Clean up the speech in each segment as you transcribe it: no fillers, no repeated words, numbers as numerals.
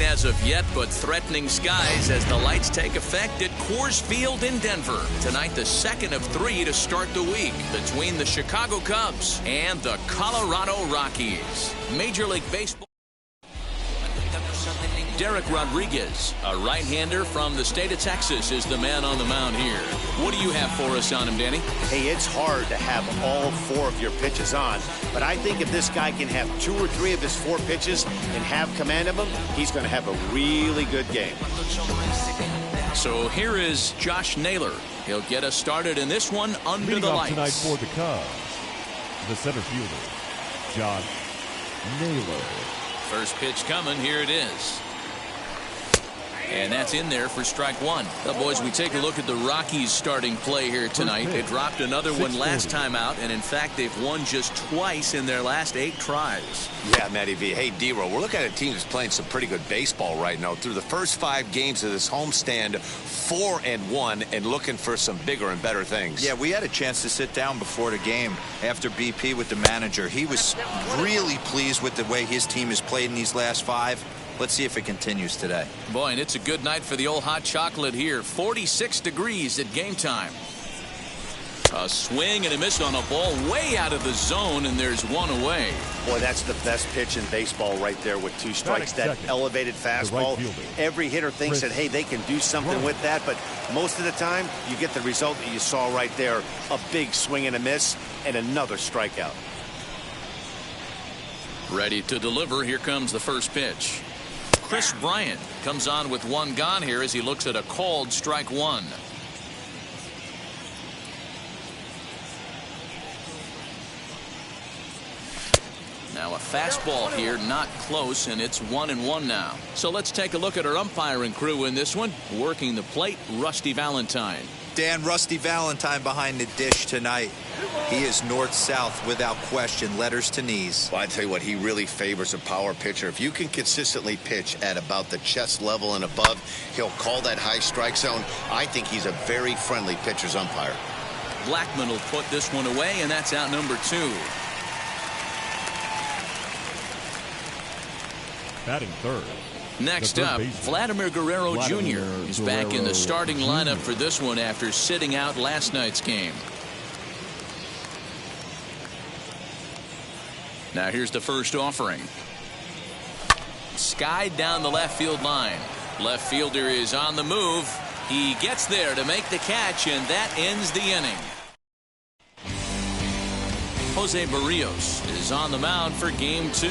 as of yet, but threatening skies as the lights take effect at Coors Field in Denver. Tonight, the second of 3 to start the week between the Chicago Cubs and the Colorado Rockies. Major League Baseball. Derek Rodriguez, a right-hander from the state of Texas, is the man on the mound here. What do you have for us on him, Danny? Hey, it's hard to have all 4 of your pitches on, but I think if this guy can have 2 or 3 of his 4 pitches and have command of them, he's going to have a really good game. So here is Josh Naylor. He'll get us started in this one under the lights. Tonight for the Cubs, the center fielder, Josh Naylor. First pitch coming. Here it is. And that's in there for strike 1. Now, boys, we take a look at the Rockies starting play here tonight. They dropped another one last time out, and in fact, they've won just twice in their last 8 tries. Yeah, Matty V. Hey, D-Row, we're looking at a team that's playing some pretty good baseball right now. Through the first 5 games of this homestand, 4-1, and looking for some bigger and better things. Yeah, we had a chance to sit down before the game after BP with the manager. He was really pleased with the way his team has played in these last 5. Let's see if it continues today. Boy, and it's a good night for the old hot chocolate here. 46 degrees at game time. A swing and a miss on a ball way out of the zone, and there's 1 away. Boy, that's the best pitch in baseball right there with 2 strikes. That elevated fastball. Every hitter thinks that, hey, they can do something with that, but most of the time, you get the result that you saw right there. A big swing and a miss, and another strikeout. Ready to deliver. Here comes the first pitch. Chris Bryant comes on with 1 gone here as he looks at a called strike 1. Now a fastball here, not close, and it's 1-1 now. So let's take a look at our umpiring crew in this one. Working the plate, Rusty Valentine. Dan, Rusty Valentine behind the dish tonight. He is north-south without question, letters to knees. Well, I tell you what, he really favors a power pitcher. If you can consistently pitch at about the chest level and above, he'll call that high strike zone. I think he's a very friendly pitcher's umpire. Blackman will put this one away, and that's out number 2. Batting third. Next up, Vladimir Guerrero Jr. is back in the starting lineup for this one after sitting out last night's game. Now here's the first offering. Skied down the left field line. Left fielder is on the move. He gets there to make the catch, and that ends the inning. Jose Barrios is on the mound for game 2.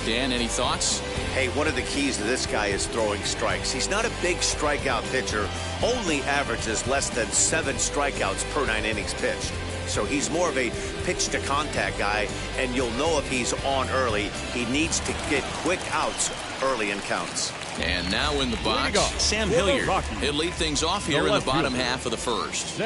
Dan, any thoughts? Hey, one of the keys to this guy is throwing strikes. He's not a big strikeout pitcher, only averages less than 7 strikeouts per 9 innings pitched. So he's more of a pitch-to-contact guy, and you'll know if he's on early. He needs to get quick outs early in counts. And now in the box, Sam Hilliard. He'll lead things off here in the bottom half of the first.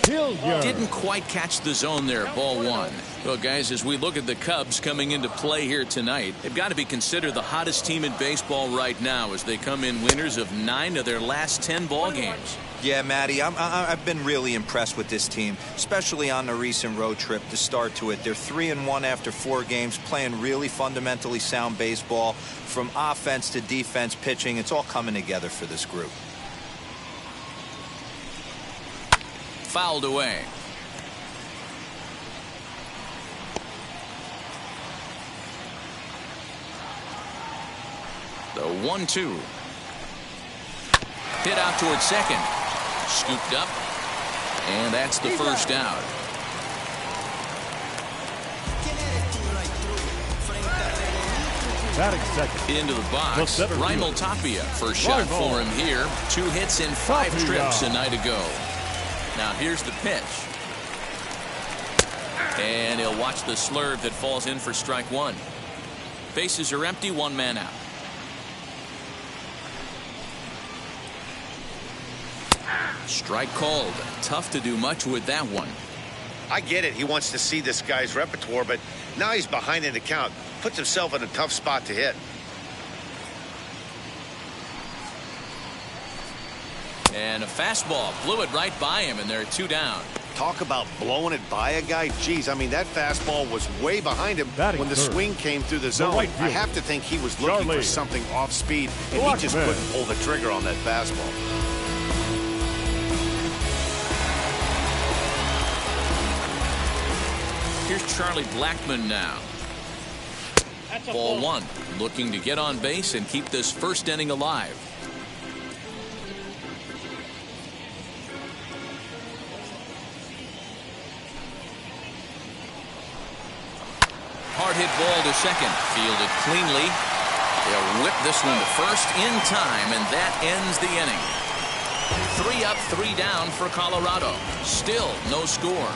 Didn't quite catch the zone there, ball 1. Well, guys, as we look at the Cubs coming into play here tonight, they've got to be considered the hottest team in baseball right now as they come in winners of 9 of their last 10 ball games. Yeah, Matty, I've been really impressed with this team, especially on the recent road trip to start to it. They're 3-1 after 4 games, playing really fundamentally sound baseball. From offense to defense, pitching, it's all coming together for this group. Fouled away. The 1-2. Hit out towards second. Scooped up. And that's the first out. Batting second. Into the box, Raimel Tapia. First shot for him here. 2 hits in 5 trips a night ago. Now here's the pitch. And he'll watch the slurve that falls in for strike 1. Bases are empty, 1 man out. Strike called. Tough to do much with that one. I get it. He wants to see this guy's repertoire, but now he's behind in the count. Puts himself in a tough spot to hit. And a fastball blew it right by him, and there are 2 down. Talk about blowing it by a guy. Geez, I mean, that fastball was way behind him when the swing came through the zone. I have to think he was looking for something off speed, and he just couldn't pull the trigger on that fastball. Here's Charlie Blackmon now. Ball one, looking to get on base and keep this first inning alive. Hard hit ball to second, fielded cleanly. They'll whip this one to first in time, and that ends the inning. 3 up, 3 down for Colorado. Still no score.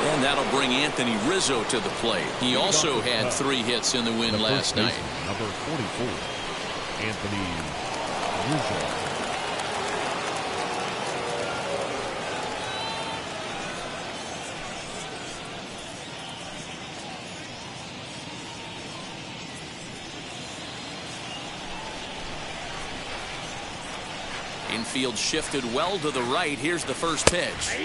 And that'll bring Anthony Rizzo to the plate. He also had 3 hits in the win last night. Number 44, Anthony Rizzo. Infield shifted well to the right. Here's the first pitch.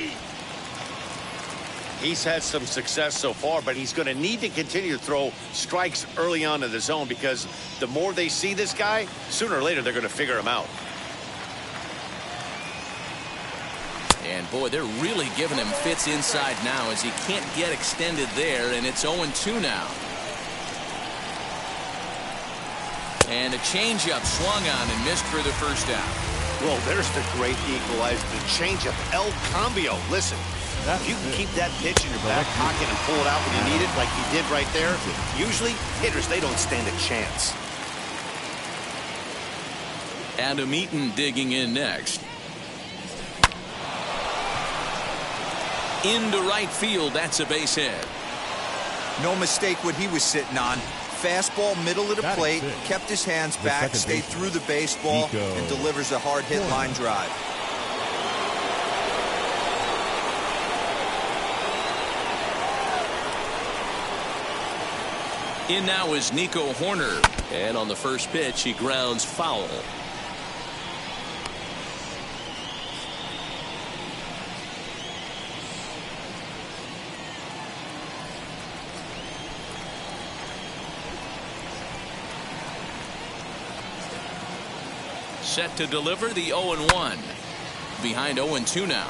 He's had some success so far, but he's going to need to continue to throw strikes early on in the zone, because the more they see this guy, sooner or later they're going to figure him out. And boy, they're really giving him fits inside now, as he can't get extended there, and it's 0-2 now. And a changeup swung on and missed for the first out. Well, there's the great equalizer, the changeup, El Cambio. Listen, if you can keep that pitch in your back pocket and pull it out when you need it, like he did right there, usually hitters, they don't stand a chance. Adam Eaton digging in next. Into right field, that's a base hit. No mistake what he was sitting on. Fastball middle of the plate, kept his hands back, stayed through the baseball, and delivers a hard hit line drive. In now is Nico Horner, and on the first pitch he grounds foul. Set to deliver the 0-1. Behind 0-2 now.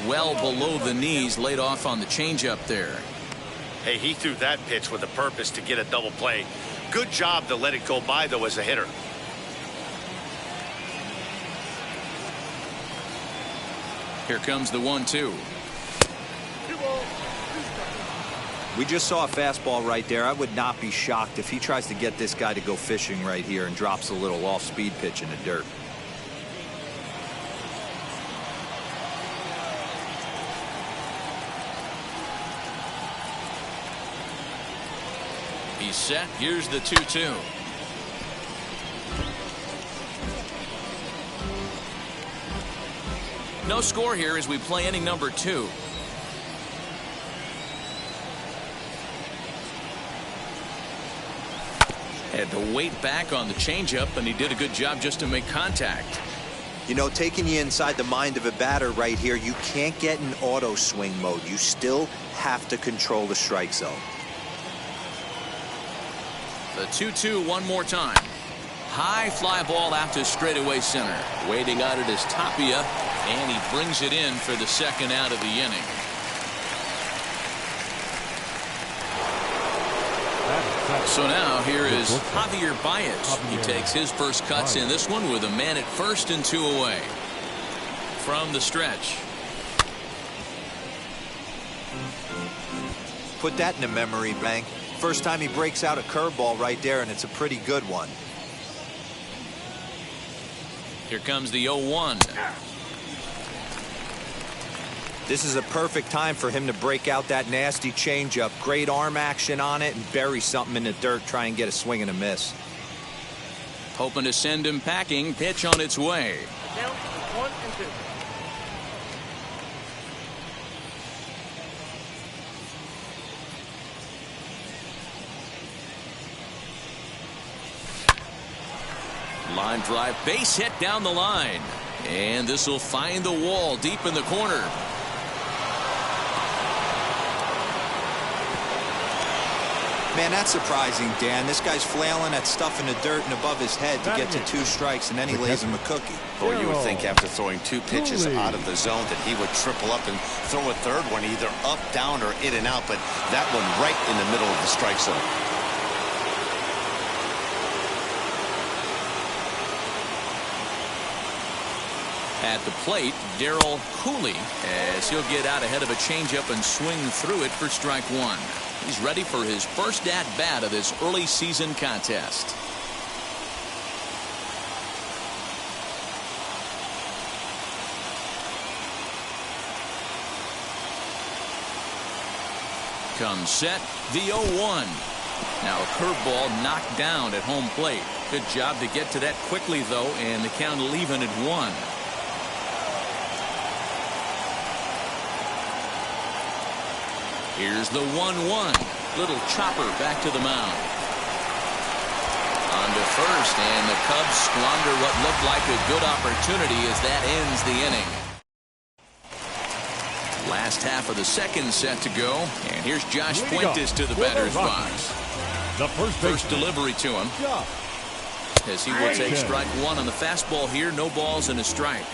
Well below the knees, laid off on the changeup there. Hey, he threw that pitch with a purpose to get a double play. Good job to let it go by, though, as a hitter. Here comes the 1-2. We just saw a fastball right there. I would not be shocked if he tries to get this guy to go fishing right here and drops a little off-speed pitch in the dirt. He's set. Here's the 2-2. No score here as we play inning number 2. Had to wait back on the changeup, and he did a good job just to make contact. You know, taking you inside the mind of a batter right here, you can't get in auto swing mode. You still have to control the strike zone. The 2-2 one more time. High fly ball out to straightaway center. Waiting on it is Tapia, and he brings it in for the second out of the inning. So now here is Javier Baez. He takes his first cuts in this one with a man at first and 2 away. From the stretch. Put that in a memory bank. First time he breaks out a curveball right there, and it's a pretty good one. Here comes the 0-1. This is a perfect time for him to break out that nasty changeup. Great arm action on it and bury something in the dirt. Try and get a swing and a miss. Hoping to send him packing. Pitch on its way. Down 1 and 2. Line drive, base hit down the line. And this will find the wall deep in the corner. Man, that's surprising, Dan. This guy's flailing at stuff in the dirt and above his head to get to 2 strikes, and then he lays him a cookie. Boy, you would think after throwing 2 pitches out of the zone that he would triple up and throw a third one either up, down, or in and out, but that one right in the middle of the strike zone. At the plate, Darryl Cooley, as he'll get out ahead of a changeup and swing through it for strike 1. He's ready for his first at-bat of this early season contest. Comes set, the 0-1. Now a curveball knocked down at home plate. Good job to get to that quickly, though, and the count even at 1. Here's the 1-1. Little chopper back to the mound. On to first, and the Cubs squander what looked like a good opportunity as that ends the inning. Last half of the second set to go, and here's Josh Fuentes to the batter's box. The first delivery to him, as he will take strike 1 on the fastball here. No balls and a strike.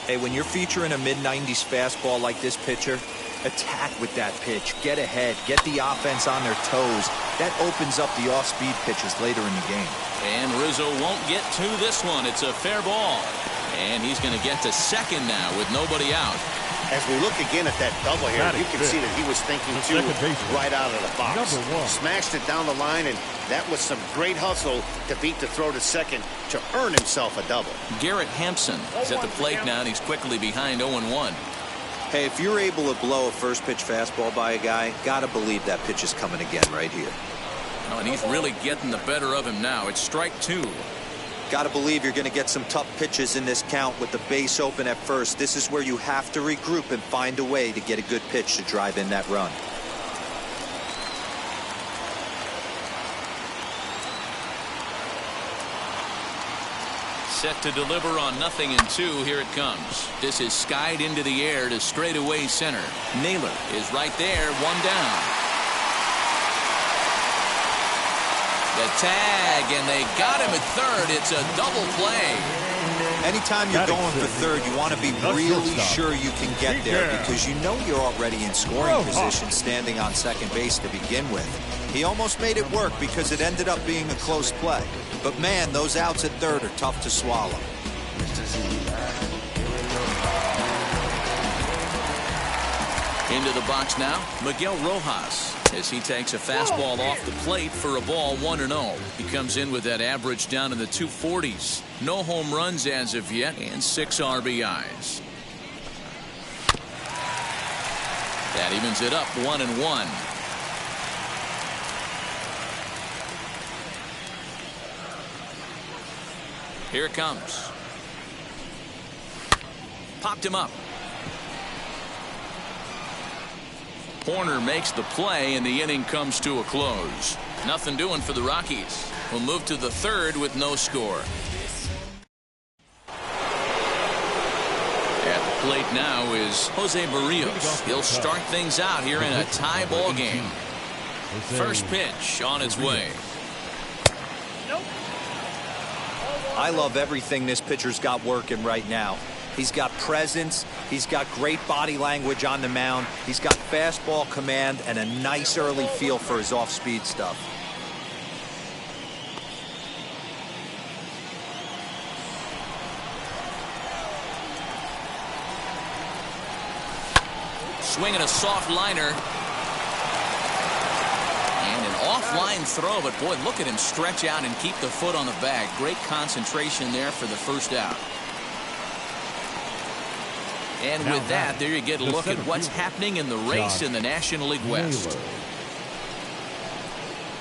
Hey, when you're featuring a mid-90s fastball like this pitcher, attack with that pitch. Get ahead. Get the offense on their toes. That opens up the off-speed pitches later in the game. And Rizzo won't get to this one. It's a fair ball. And he's going to get to second now with nobody out. As we look again at that double here, you can see that he was thinking too right out of the box. Smashed it down the line, and that was some great hustle to beat the throw to second to earn himself a double. Garrett Hampson is at the plate now, and he's quickly behind 0-1. Hey, if you're able to blow a first pitch fastball by a guy, gotta believe that pitch is coming again right here. Oh, and he's really getting the better of him now. It's strike 2. Gotta believe you're gonna get some tough pitches in this count with the base open at first. This is where you have to regroup and find a way to get a good pitch to drive in that run. Set to deliver on 0-2. Here it comes. This is skied into the air to straightaway center. Naylor is right there, 1 down. The tag, and they got him at third. It's a double play. Anytime you're going for third, you want to be really sure you can get there because you know you're already in scoring position standing on second base to begin with. He almost made it work because it ended up being a close play. But man, those outs at third are tough to swallow. Into the box now, Miguel Rojas, as he takes a fastball off the plate for a ball, 1-0. He comes in with that average down in the 240s. No home runs as of yet, and 6 RBIs. That evens it up, 1-1. Here it comes. Popped him up. Horner makes the play, and the inning comes to a close. Nothing doing for the Rockies. We'll move to the third with no score. At the plate now is Jose Barrios. He'll start things out here in a tie ball game. First pitch on its way. I love everything this pitcher's got working right now. He's got presence. He's got great body language on the mound. He's got fastball command and a nice early feel for his off-speed stuff. Swinging a soft liner. And an offline throw, but boy, look at him stretch out and keep the foot on the bag. Great concentration there for the first out. And with that, there you get a look at what's happening in the race in the National League West.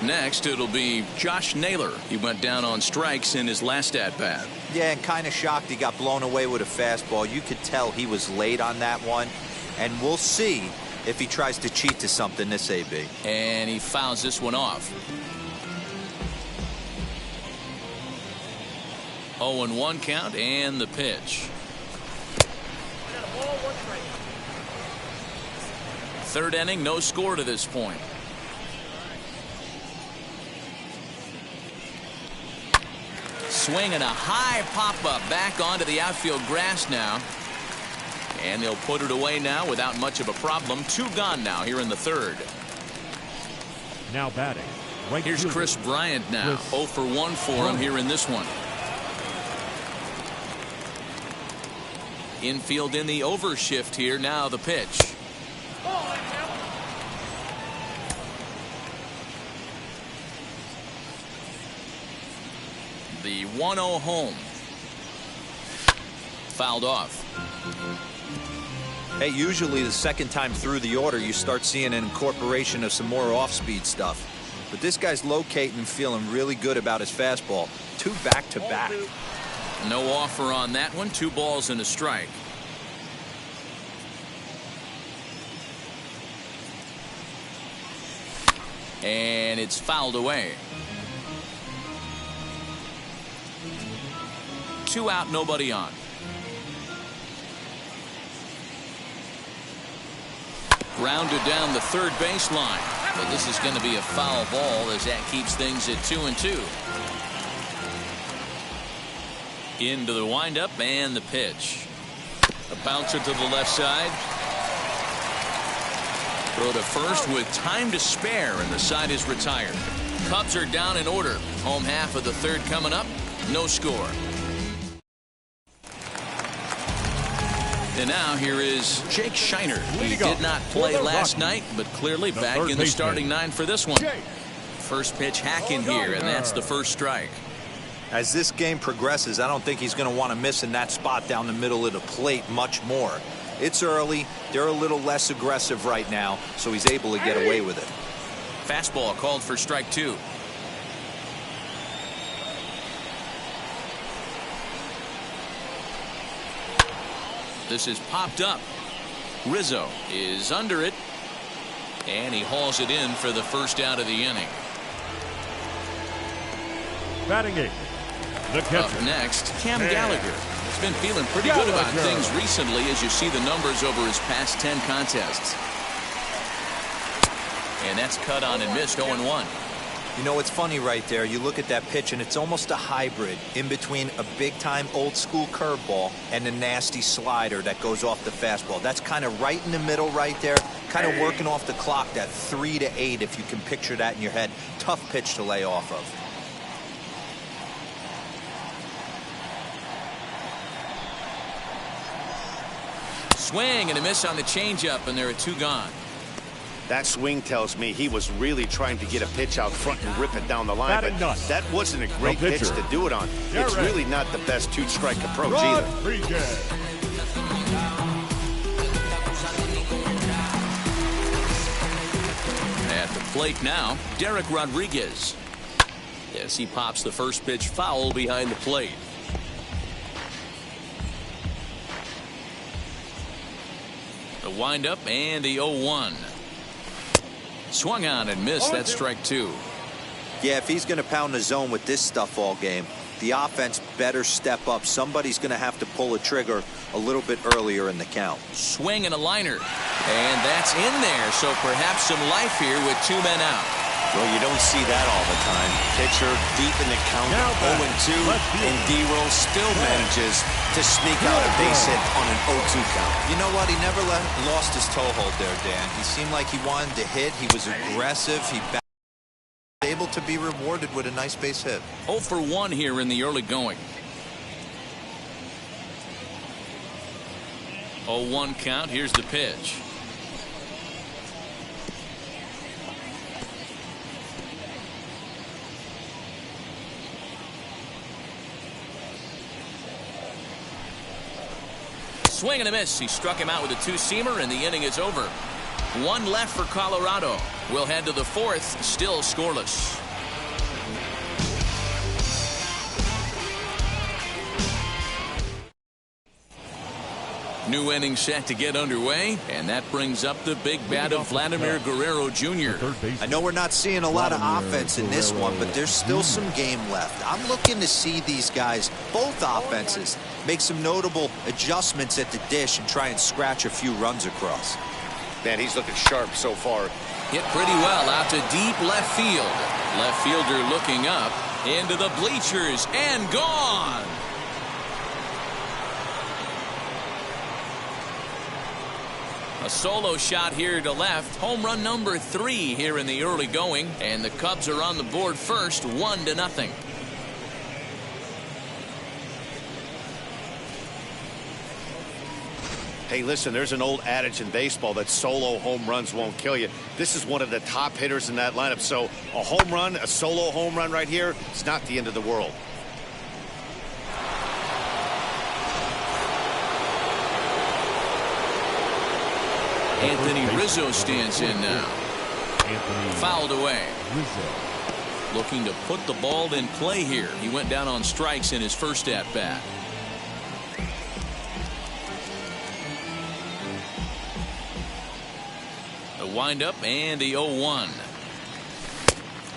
Next, it'll be Josh Naylor. He went down on strikes in his last at-bat. Yeah, and kind of shocked he got blown away with a fastball. You could tell he was late on that one. And we'll see if he tries to cheat to something this AB. And he fouls this one off. 0-1 count and the pitch. Third inning, no score to this point. Swing and a high pop-up back onto the outfield grass now. And they'll put it away now without much of a problem. 2 gone now here in the third. Now batting. Right Here's fielder, Chris Bryant now. Chris 0 for 1 for him here in this one. Infield in the overshift here. Now the pitch. The 1-0 home. Fouled off. Hey, usually the second time through the order you start seeing an incorporation of some more off-speed stuff. But this guy's locating and feeling really good about his fastball. 2 back-to-back. No offer on that one. 2 balls and a strike. And it's fouled away. 2 out, nobody on. Grounded down the third baseline. But this is going to be a foul ball as that keeps things at 2-2. Into the windup and the pitch. A bouncer to the left side. Throw to first with time to spare, and the side is retired. Cubs are down in order. Home half of the third coming up. No score. And now here is Jake Shiner. He did not play last night, but clearly back in the starting 9 for this one. First pitch hack in here, and that's the first strike. As this game progresses, I don't think he's going to want to miss in that spot down the middle of the plate much more. It's early. They're a little less aggressive right now, so he's able to get away with it. Fastball called for strike 2. This is popped up. Rizzo is under it, and he hauls it in for the first out of the inning. batting 8. The catcher. Up next, Cam Gallagher. He's been feeling pretty good about things recently as you see the numbers over his past 10 contests. And that's cut on and missed 0-1. You know, it's funny right there. You look at that pitch, and it's almost a hybrid in between a big-time old-school curveball and a nasty slider that goes off the fastball. That's kind of right in the middle right there, kind of working off the clock, that 3 to 8, if you can picture that in your head. Tough pitch to lay off of. Swing and a miss on the changeup, and there are 2 gone. That swing tells me he was really trying to get a pitch out front and rip it down the line, but that wasn't a great pitch to do it on. It's really not the best 2-strike approach either. At the plate now, Derek Rodriguez. Yes, he pops the first pitch foul behind the plate. The windup and the 0-1. Swung on and missed. That's strike 2. Yeah, if he's going to pound the zone with this stuff all game, the offense better step up. Somebody's going to have to pull a trigger a little bit earlier in the count. Swing and a liner. And that's in there. So perhaps some life here with 2 men out. Well, you don't see that all the time. Pitcher deep in the count, 0-2, and D-Roll still manages to sneak out a base hit on an 0-2 count. You know what? He never lost his toehold there, Dan. He seemed like he wanted to hit. He was aggressive. He was able to be rewarded with a nice base hit. 0 for 1 here in the early going. 0-1 count. Here's the pitch. Swing and a miss. He struck him out with a 2-seamer, and the inning is over. 1 left for Colorado. We'll head to the fourth, still scoreless. New inning set to get underway, and that brings up the big bat of Vladimir Guerrero Jr. I know we're not seeing a lot of offense in this one, but there's still some game left. I'm looking to see these guys, both offenses, make some notable adjustments at the dish and try and scratch a few runs across. Man, he's looking sharp so far. Hit pretty well out to deep left field. Left fielder looking up into the bleachers and gone. A solo shot here to left. Home run number 3 here in the early going, and the Cubs are on the board first, 1-0. Hey, listen, there's an old adage in baseball that solo home runs won't kill you. This is one of the top hitters in that lineup, so a home run, a solo home run right here, it's not the end of the world. Anthony Rizzo stands in now. Fouled away. Looking to put the ball in play here. He went down on strikes in his first at bat. The windup and the 0-1.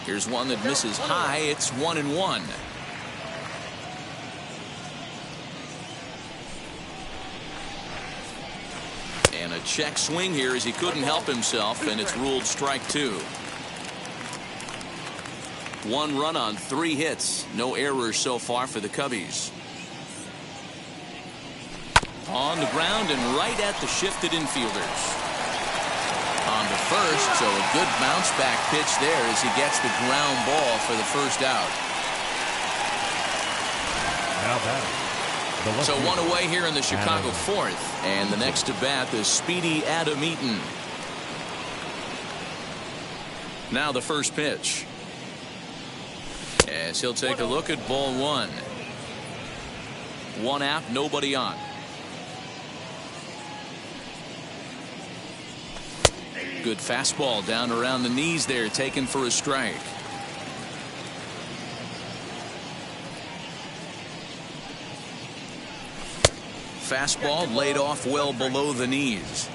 Here's one that misses high. It's 1-1. And a check swing here as he couldn't help himself, and it's ruled strike 2. 1 run on 3 hits. No errors so far for the Cubbies. On the ground and right at the shifted infielders. On the first, so a good bounce back pitch there as he gets the ground ball for the first out. Now batting. So 1 away here in the Chicago fourth, and the next to bat is speedy Adam Eaton. Now the first pitch, as he'll take a look at ball 1. 1 out, nobody on. Good fastball down around the knees there, taken for a strike. Fastball laid off well below the knees.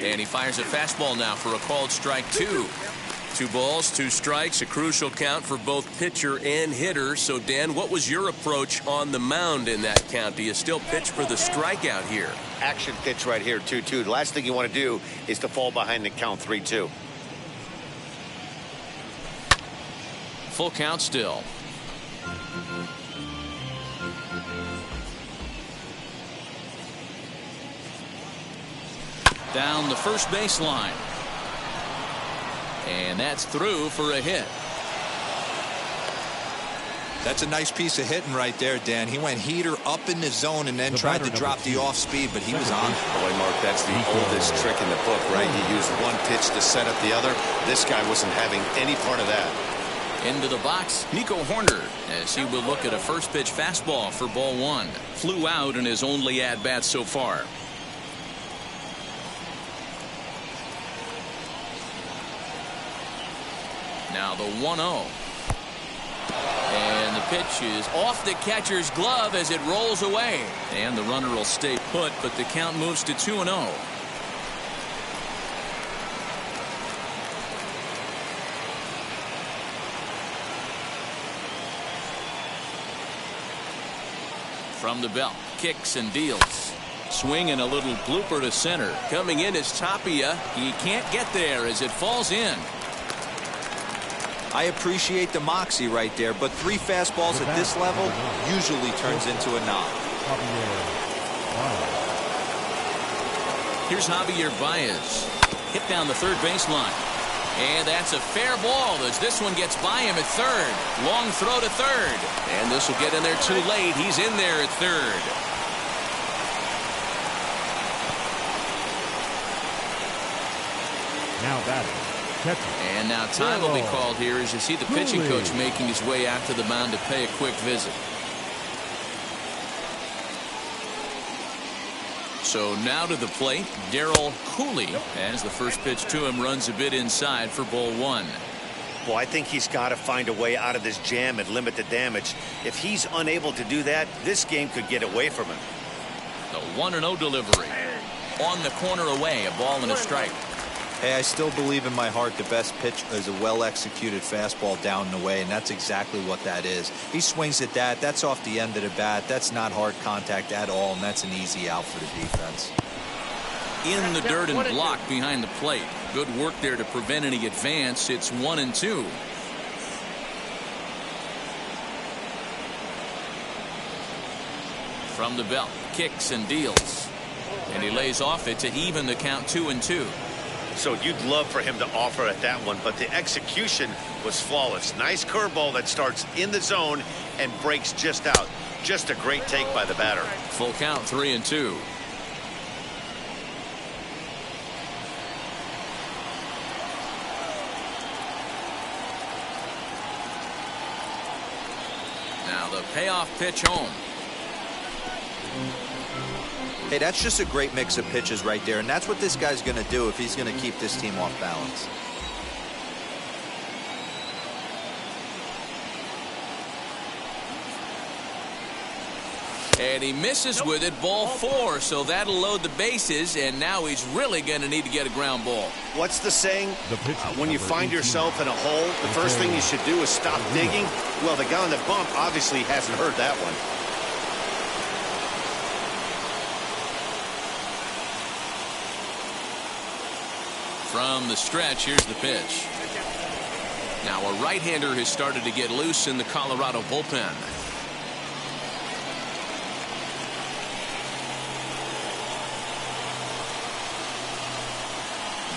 And he fires a fastball now for a called strike 2. 2 balls, 2 strikes, a crucial count for both pitcher and hitter. So, Dan, what was your approach on the mound in that count? Do you still pitch for the strikeout here? Action pitch right here, 2-2. The last thing you want to do is to fall behind the count 3-2. Full count still. Down the first baseline. And that's through for a hit. That's a nice piece of hitting right there, Dan. He went heater up in the zone and then tried to drop the off speed, but he was on. Boy, Mark, that's the oldest trick in the book, right? You use one pitch to set up the other. This guy wasn't having any part of that. Into the box, Nico Horner, as he will look at a first pitch fastball for ball 1. Flew out in his only at bat so far. Now the 1-0. And the pitch is off the catcher's glove as it rolls away. And the runner will stay put, but the count moves to 2-0. From the belt, kicks and deals. Swing and a little blooper to center. Coming in is Tapia. He can't get there as it falls in. I appreciate the moxie right there, but 3 fastballs at this level usually turns into a knock. Here's Javier Baez. Hit down the third baseline. And that's a fair ball as this one gets by him at third. Long throw to third. And this will get in there too late. He's in there at third. Now batting. And now time will be called here as you see the pitching coach making his way out to the mound to pay a quick visit. So now to the plate, Darryl Cooley, as the first pitch to him runs a bit inside for ball one. Well, I think he's got to find a way out of this jam and limit the damage. If he's unable to do that, this game could get away from him. The 1-0 delivery. On the corner away, a ball and a strike. Hey, I still believe in my heart the best pitch is a well-executed fastball down and away, and that's exactly what that is. He swings at that. That's off the end of the bat. That's not hard contact at all, and that's an easy out for the defense. In the dirt and blocked behind the plate. Good work there to prevent any advance. It's 1-2. From the belt, kicks and deals. And he lays off it to even the count 2-2. So you'd love for him to offer at that one, but the execution was flawless. Nice curveball that starts in the zone and breaks just out. Just a great take by the batter. Full count, 3-2. Now the payoff pitch home. Hey, that's just a great mix of pitches right there, and that's what this guy's going to do if he's going to keep this team off balance. And he misses with it, ball 4, so that'll load the bases, and now he's really going to need to get a ground ball. What's the saying? When you find yourself in a hole, the first thing you should do is stop digging. Well, the guy on the bump obviously hasn't heard that one. From the stretch, here's the pitch. Now a right-hander has started to get loose in the Colorado bullpen.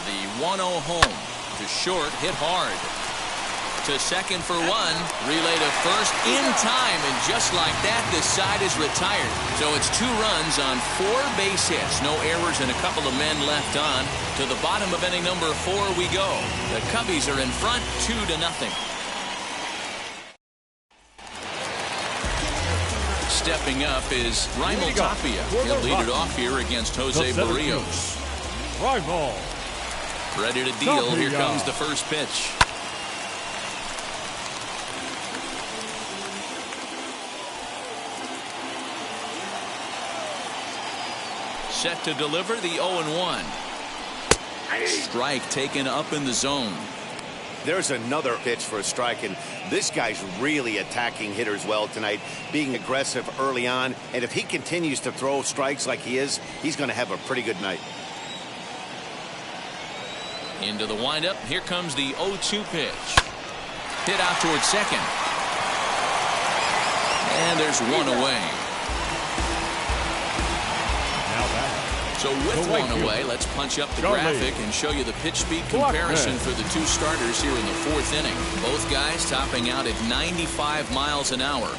The 1-0 home to short, hit hard. To second for 1, relay to first in time, and just like that, this side is retired. So it's 2 runs on 4 base hits, no errors, and a couple of men left on. To the bottom of inning number 4 we go. The Cubbies are in front, 2-0. Stepping up is Raimel Tapia. He'll lead it off here against Jose Barrios. Ready to deal. Here comes the first pitch. Set to deliver the 0-1. Strike taken up in the zone. There's another pitch for a strike, and this guy's really attacking hitters well tonight, being aggressive early on, and if he continues to throw strikes like he is, he's going to have a pretty good night. Into the windup. Here comes the 0-2 pitch. Hit out towards second. And there's one away. So with one away, let's punch up the graphic and show you the pitch speed comparison for the 2 starters here in the 4th inning. Both guys topping out at 95 miles an hour.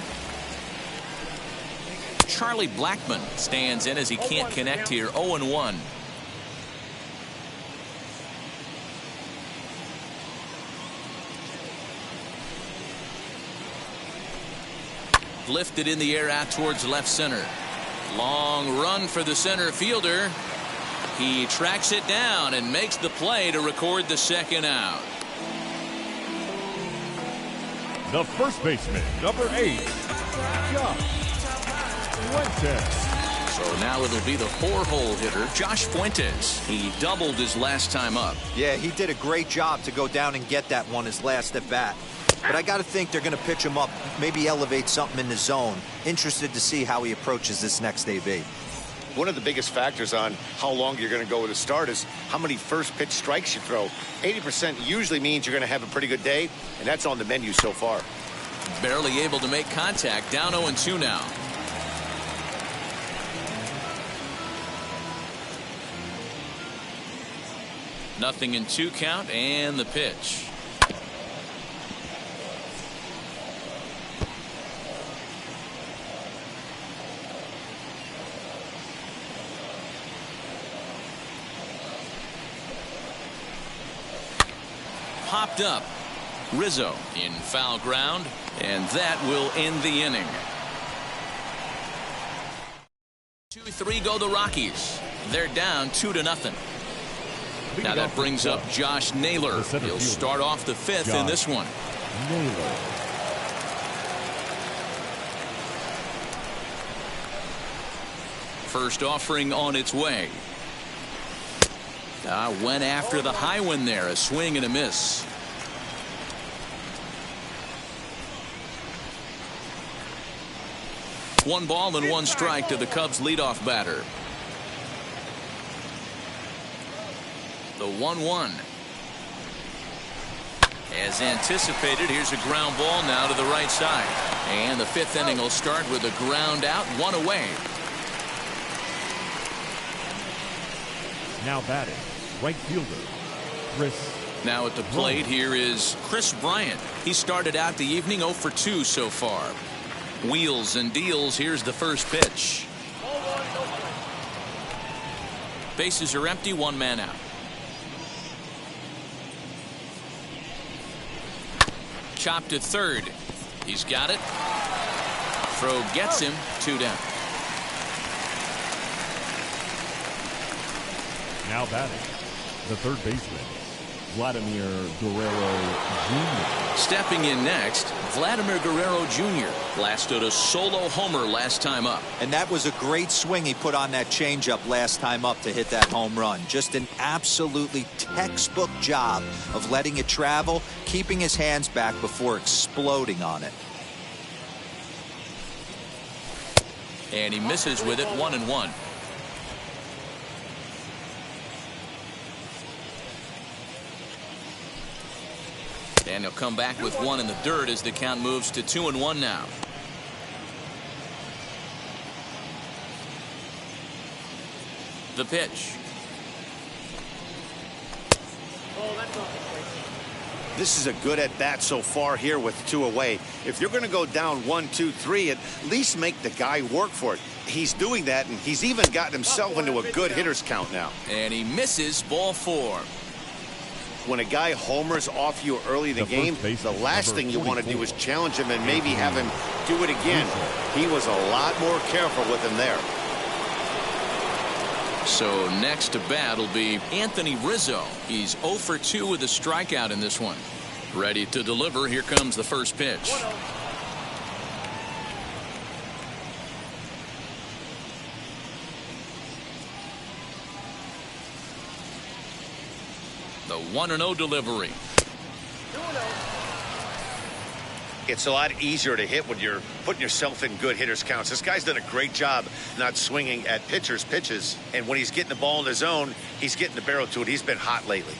Charlie Blackmon stands in as he can't connect here. 0-1. Lifted in the air out towards left center. Long run for the center fielder. He tracks it down and makes the play to record the second out. The first baseman, number 8, Josh Fuentes. So now it'll be the 4-hole hitter, Josh Fuentes. He doubled his last time up. Yeah, he did a great job to go down and get that one his last at bat. But I got to think they're going to pitch him up, maybe elevate something in the zone. Interested to see how he approaches this next AB. One of the biggest factors on how long you're going to go with a start is how many first pitch strikes you throw. 80% usually means you're going to have a pretty good day, and that's on the menu so far. Barely able to make contact. Down 0-2 now. Nothing in 2 count, and the pitch. Popped up. Rizzo in foul ground, and that will end the inning. 2-3. 3 go the Rockies. They're down 2-0. Now that brings up Josh Naylor. He'll start off the 5th in this one. Naylor. First offering on its way. Went after the high one there. A swing and a miss. One ball and 1 strike to the Cubs leadoff batter. The 1-1. As anticipated, here's a ground ball now to the right side. And the 5th inning will start with a ground out, 1 away. Now batting, right fielder, Chris. Now at the plate here is Chris Bryant. He started out the evening 0 for 2 so far. Wheels and deals. Here's the first pitch. Bases are empty, 1 man out. Chopped to third. He's got it. Throw gets him. 2 down. Now batting, the third baseman, Vladimir Guerrero Jr. Stepping in next, Vladimir Guerrero Jr. blasted a solo homer last time up. And that was a great swing he put on that changeup last time up to hit that home run. Just an absolutely textbook job of letting it travel, keeping his hands back before exploding on it. And he misses with it, 1-1. And he'll come back with 1 in the dirt as the count moves to 2-1 now. The pitch. This is a good at bat so far here with 2 away. If you're going to go down 1, 2, 3, at least make the guy work for it. He's doing that, and he's even gotten himself into a good hitter's count now. And he misses, ball 4. When a guy homers off you early in the game, the last thing you want to do is challenge him and maybe have him do it again. He was a lot more careful with him there. So next to bat will be Anthony Rizzo. He's 0 for 2 with a strikeout in this one. Ready to deliver. Here comes the first pitch. The 1-0 delivery. It's a lot easier to hit when you're putting yourself in good hitters counts. This guy's done a great job not swinging at pitchers' pitches. And when he's getting the ball in the zone, he's getting the barrel to it. He's been hot lately.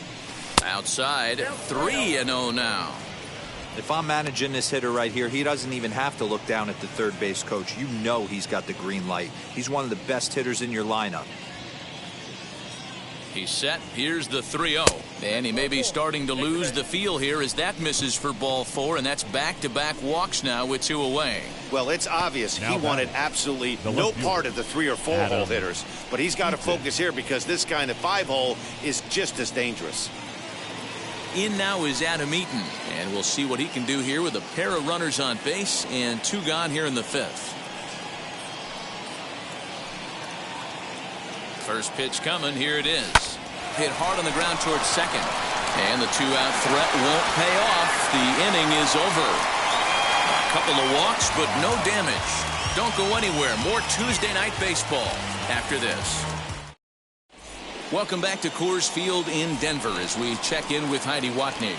Outside, 3-0 now. If I'm managing this hitter right here, he doesn't even have to look down at the third base coach. You know he's got the green light. He's one of the best hitters in your lineup. He's set. Here's the 3-0. And he may be starting to lose the feel here as that misses for ball 4, and that's back-to-back walks now with 2 away. Well, it's obvious he wanted absolutely no part of the 3 or 4 hole hitters. But he's got to focus here because this guy in the 5 hole is just as dangerous. In now is Adam Eaton, and we'll see what he can do here with a pair of runners on base and 2 gone here in the 5th. First pitch coming. Here it is. Hit hard on the ground towards second. And the 2-out threat won't pay off. The inning is over. A couple of walks, but no damage. Don't go anywhere. More Tuesday night baseball after this. Welcome back to Coors Field in Denver as we check in with Heidi Watney.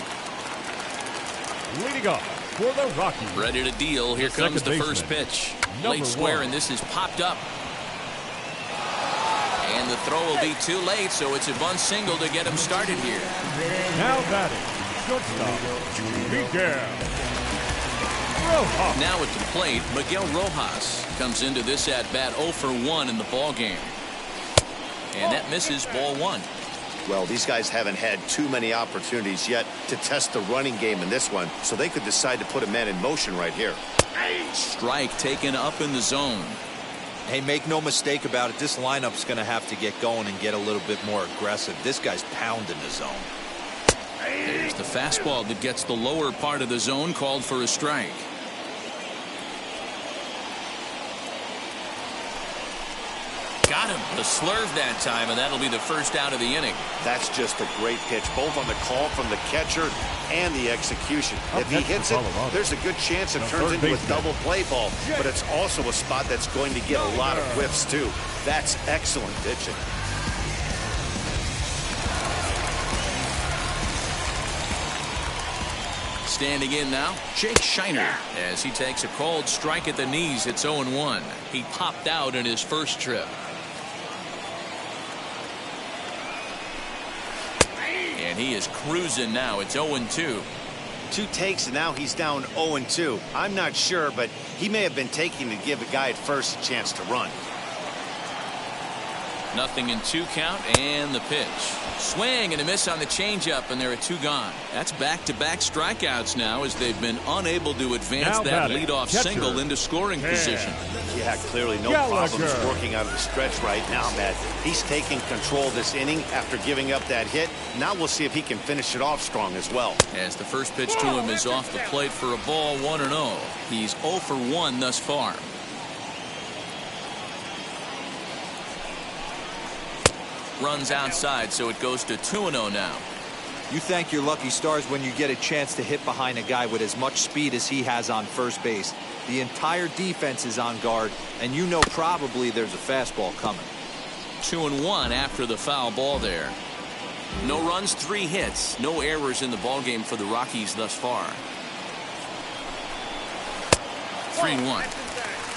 Leading off for the Rockies. Ready to deal. Here comes the first pitch. Late square, and this is popped up. And the throw will be too late, so it's a bunt single to get him started here. Now batting, shortstop, Miguel Rojas. Now at the plate, Miguel Rojas comes into this at-bat 0 for 1 in the ball game. And that misses, ball 1. Well, these guys haven't had too many opportunities yet to test the running game in this one, so they could decide to put a man in motion right here. Strike taken up in the zone. Hey, make no mistake about it. This lineup's going to have to get going and get a little bit more aggressive. This guy's pounding the zone. There's the fastball that gets the lower part of the zone, called for a strike. Got him. The slurve that time, and that'll be the first out of the inning. That's just a great pitch, both on the call from the catcher and the execution. If he hits it, there's a good chance it turns into a double play ball, but it's also a spot that's going to get a lot of whiffs, too. That's excellent pitching. Standing in now, Jake Shiner, as he takes a called strike at the knees. It's 0-1. He popped out in his first trip. And he is cruising now. It's 0-2. 2 takes, and now he's down 0-2. I'm not sure, but he may have been taking to give a guy at first a chance to run. 0-2 count, and the pitch. Swing and a miss on the changeup, and there are 2 gone. That's back-to-back strikeouts now, as they've been unable to advance that leadoff single into scoring position. Yeah, clearly no problems working out of the stretch right now, Matt. He's taking control of this inning after giving up that hit. Now we'll see if he can finish it off strong as well. As the first pitch to him is off the plate for a ball, 1-0. He's 0 for 1 thus far. Runs outside, so it goes to 2-0 now. You thank your lucky stars when you get a chance to hit behind a guy with as much speed as he has on first base. The entire defense is on guard, and you know probably there's a fastball coming. 2-1 after the foul ball there. No runs, 3 hits, no errors in the ballgame for the Rockies thus far. 3-1.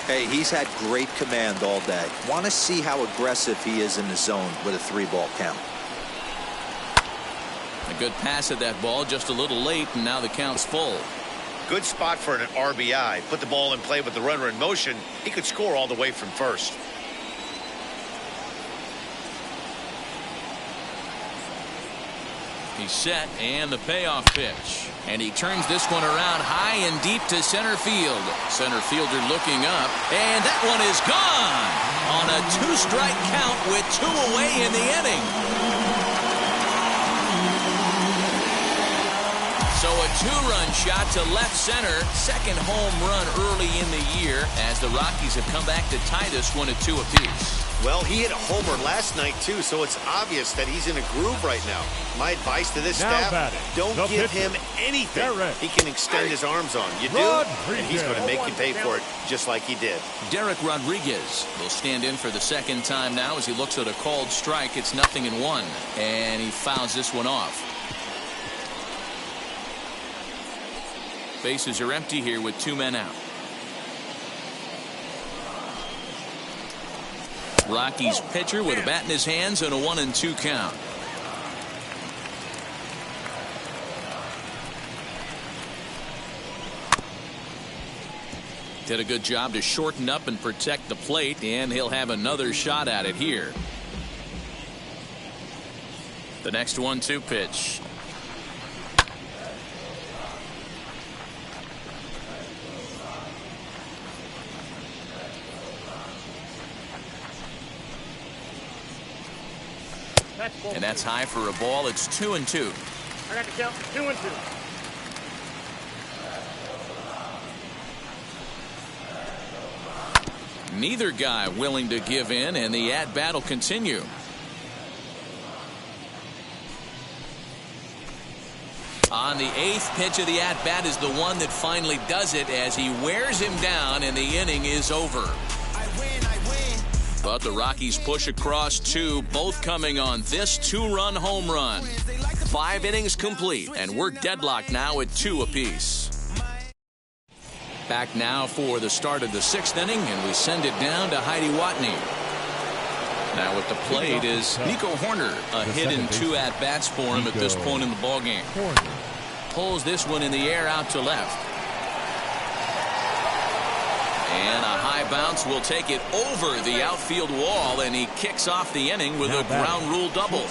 Hey, he's had great command all day. Want to see how aggressive he is in the zone with a 3-ball count. A good pass at that ball, just a little late, and now the count's full. Good spot for an RBI. Put the ball in play with the runner in motion. He could score all the way from first. He's set, and the payoff pitch. And he turns this one around high and deep to center field. Center fielder looking up, and that one is gone on a 2-strike count with 2 away in the inning. So a 2-run shot to left center. Second home run early in the year, as the Rockies have come back to tie this one at 2 apiece. Well, he hit a homer last night, too, so it's obvious that he's in a groove right now. My advice to this staff, don't give him anything he can extend his arms on. You do, and he's going to make you pay for it just like he did. Derek Rodriguez will stand in for the second time now as he looks at a called strike. It's 0-1, and he fouls this one off. Bases are empty here with 2 men out. Rockies pitcher with a bat in his hands and a 1-2 count. Did a good job to shorten up and protect the plate, and he'll have another shot at it here. The next 1-2 pitch. And that's high for a ball. It's 2-2. I got the count. 2-2. Neither guy willing to give in, and the at-bat will continue. On the 8th pitch of the at-bat is the one that finally does it, as he wears him down, and the inning is over. But the Rockies push across 2, both coming on this 2-run home run. 5 innings complete, and we're deadlocked now at 2 apiece. Back now for the start of the 6th inning, and we send it down to Heidi Watney. Now at the plate is Nico Horner, a hit in 2 at-bats for him at this point in the ballgame. Pulls this one in the air out to left. And a high bounce will take it over the outfield wall, and he kicks off the inning with a ground rule double.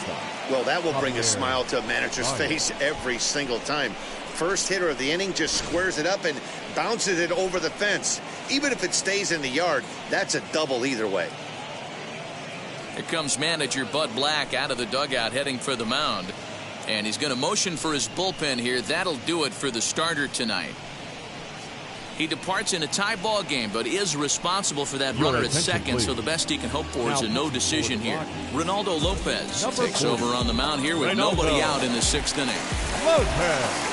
Well, that will bring a smile to a manager's face every single time. First hitter of the inning just squares it up and bounces it over the fence. Even if it stays in the yard, that's a double either way. Here comes manager Bud Black out of the dugout heading for the mound. And he's going to motion for his bullpen here. That'll do it for the starter tonight. He departs in a tie ball game, but is responsible for that runner at second, so the best he can hope for is a no decision here. Ronaldo Lopez takes over on the mound here with nobody out in the 6th inning. Lopez.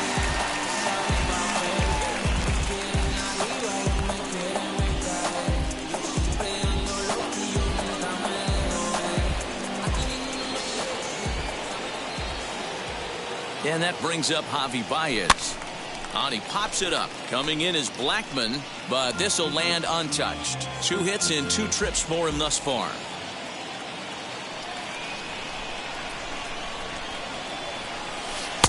And that brings up Javi Baez. And he pops it up. Coming in is Blackman, but this will land untouched. 2 hits and 2 trips for him thus far.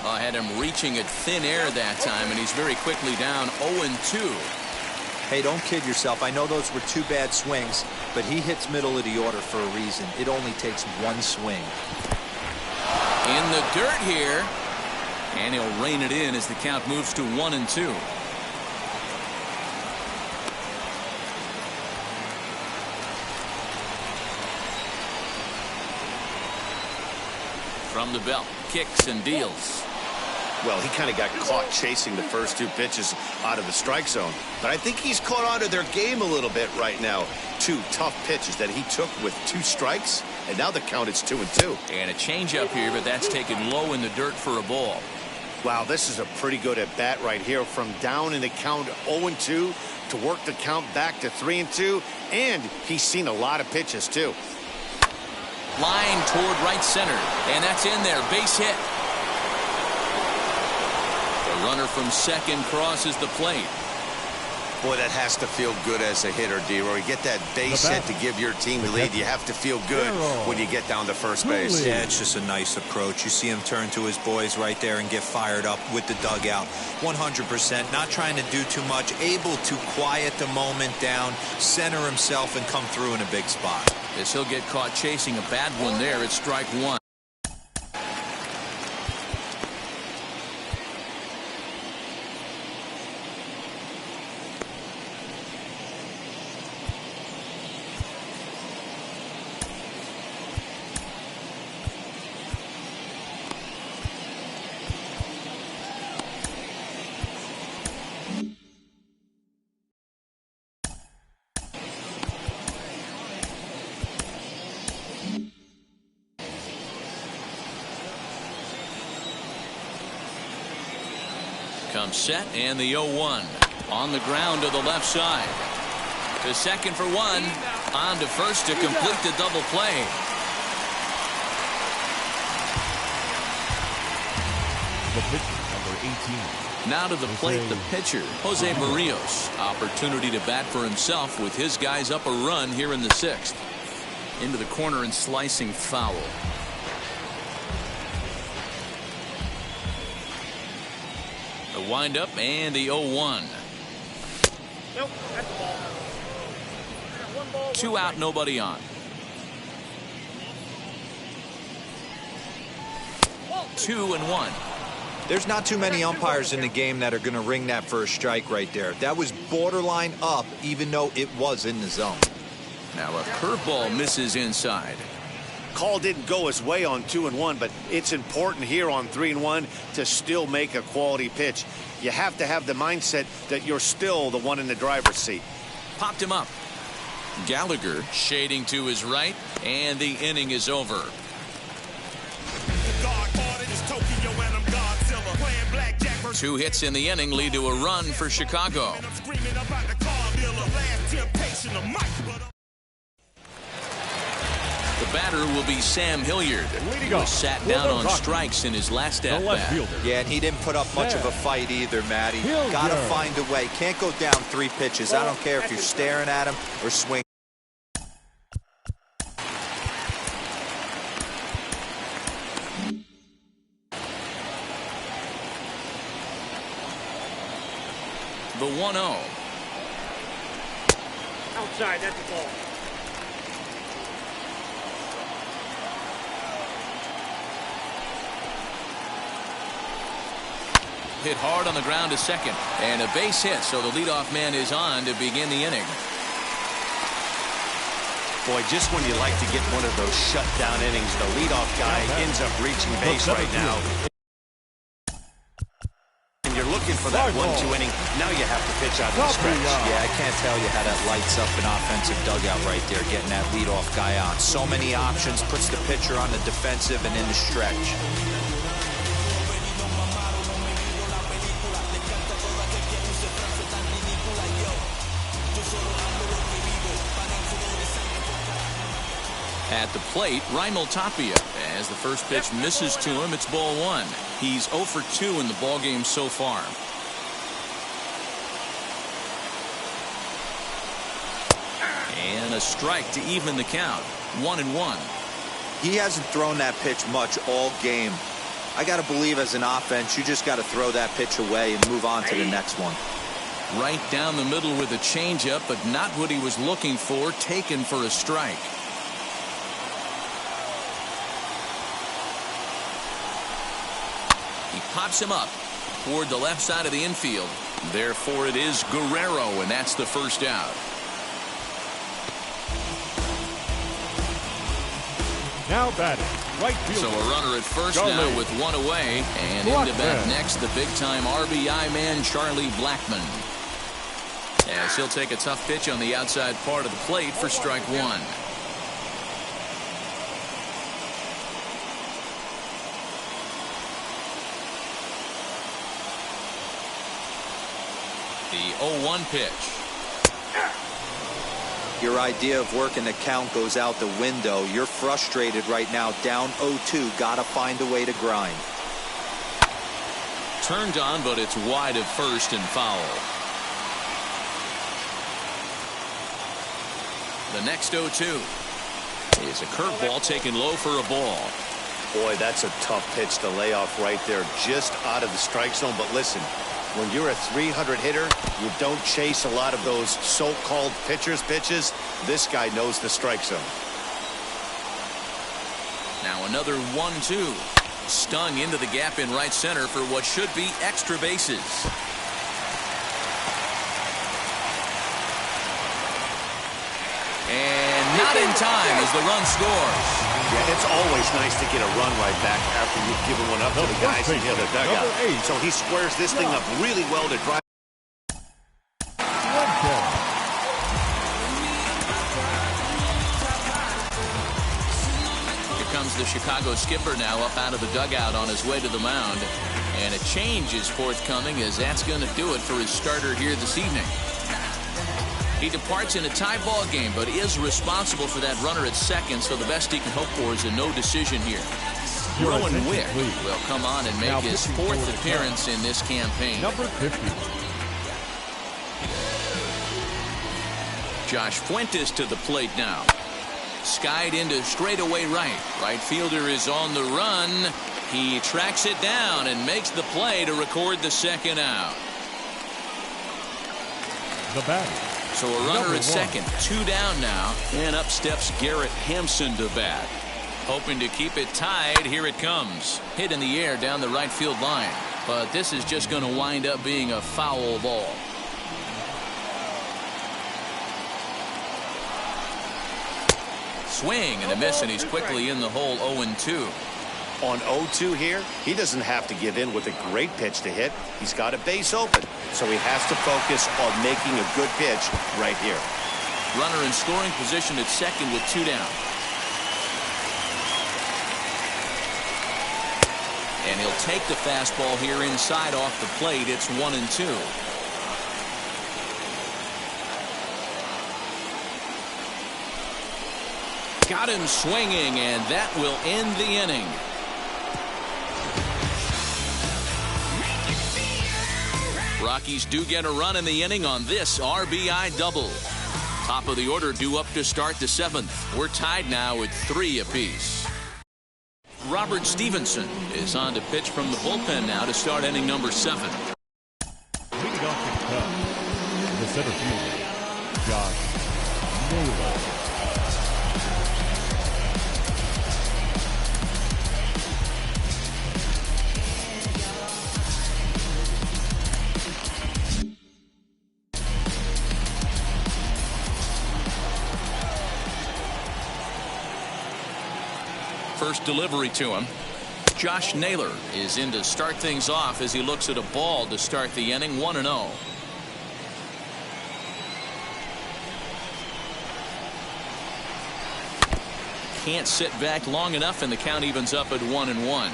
I had him reaching at thin air that time, and he's very quickly down 0-2. Hey, don't kid yourself. I know those were 2 bad swings, but he hits middle of the order for a reason. It only takes 1 swing. In the dirt here. And he'll rein it in as the count moves to 1-2. From the belt, kicks and deals. Well, he kind of got caught chasing the first 2 pitches out of the strike zone. But I think he's caught on to their game a little bit right now. 2 tough pitches that he took with 2 strikes, and now the count is 2-2. And a changeup here, but that's taken low in the dirt for a ball. Wow, this is a pretty good at bat right here. From down in the count 0-2 to work the count back to 3-2, and he's seen a lot of pitches too. Line toward right center, and that's in there. Base hit. The runner from second crosses the plate. Boy, that has to feel good as a hitter, D-Roy. Get that base hit to give your team the lead. You have to feel good when you get down to first base. Yeah, it's just a nice approach. You see him turn to his boys right there and get fired up with the dugout. 100%, not trying to do too much, able to quiet the moment down, center himself, and come through in a big spot. As he'll get caught chasing a bad one there at strike 1. Comes set, and the 0-1 on the ground to the left side. To second for 1. On to first to complete the double play. The pitcher, number 18. Now to the plate, the pitcher, Jose Barrios. Opportunity to bat for himself with his guys up a run here in the 6th. Into the corner and slicing foul. The windup and the 0-1. Nope, that's the ball. 2 out, nobody on. 2-1. There's not too many umpires in the game that are going to ring that for a strike right there. That was borderline up, even though it was in the zone. Now a curveball misses inside. Call didn't go his way on 2-1, but it's important here on 3-1 to still make a quality pitch. You have to have the mindset that you're still the one in the driver's seat. Popped him up. Gallagher shading to his right, and the inning is over. 2 hits in the inning lead to a run for Chicago. The batter will be Sam Hilliard, who was sat down on strikes in his last at-bat. Yeah, and he didn't put up much of a fight either, Matty. Got to find a way. Can't go down 3 pitches. I don't care if you're staring at him or swinging. The 1-0. Outside, that's the ball. Hit hard on the ground to second, and a base hit, so the leadoff man is on to begin the inning. Boy, just when you like to get one of those shutdown innings, the leadoff guy ends up reaching base right now. And you're looking for that 1-2 inning. Now you have to pitch out of the stretch. Yeah, I can't tell you how that lights up an offensive dugout right there, getting that leadoff guy on. So many options, puts the pitcher on the defensive and in the stretch. At the plate, Raimel Tapia. As the first pitch misses to him, it's ball one. He's 0 for 2 in the ballgame so far. And a strike to even the count. 1-1. He hasn't thrown that pitch much all game. I got to believe as an offense, you just got to throw that pitch away and move on to the next one. Right down the middle with a changeup, but not what he was looking for. Taken for a strike. He pops him up toward the left side of the infield. Therefore, it is Guerrero, and that's the first out. Now batting, right field. So a runner at first now with one away. And into bat next, the big-time RBI man, Charlie Blackmon. As he'll take a tough pitch on the outside part of the plate for strike one. The 0-1 pitch. Your idea of working the count goes out the window. You're frustrated right now, down 0-2. Got to find a way to grind. Turned on, but it's wide of first and foul. The next 0-2 is a curveball taken low for a ball. Boy, that's a tough pitch to lay off right there, just out of the strike zone. But listen, when you're a 300 hitter, you don't chase a lot of those so-called pitcher's pitches. This guy knows the strike zone. Now another 1-2. Stung into the gap in right center for what should be extra bases. And not in time as the run scores. Yeah, it's always nice to get a run right back after you've given one up to the guys in the other dugout. So he squares this thing up really well to drive. Here comes the Chicago skipper now up out of the dugout on his way to the mound. And a change is forthcoming, as that's going to do it for his starter here this evening. He departs in a tie ball game, but is responsible for that runner at second, so the best he can hope for is a no decision here. Rowan Wick will come on and make his fourth appearance in this campaign. Number 50. Josh Fuentes to the plate now. Skied into straightaway right. Right fielder is on the run. He tracks it down and makes the play to record the second out. The batter. So a runner at second, 2 down now, and up steps Garrett Hampson to bat. Hoping to keep it tied, here it comes. Hit in the air down the right field line, but this is just going to wind up being a foul ball. Swing and a miss, and he's quickly in the hole. 0-2. On 0-2 here, he doesn't have to give in with a great pitch to hit. He's got a base open, so he has to focus on making a good pitch right here. Runner in scoring position at second with 2 down. And he'll take the fastball here inside off the plate. It's 1-2. Got him swinging, and that will end the inning. Rockies do get a run in the inning on this RBI double. Top of the order due up to start the 7th. We're tied now at 3 apiece. Robert Stevenson is on to pitch from the bullpen now to start inning number 7. Leading off the cup, the center fielder, Josh Naylor. First delivery to him. Josh Naylor is in to start things off as he looks at a ball to start the inning. 1-0. Can't sit back long enough, and the count evens up at 1-1.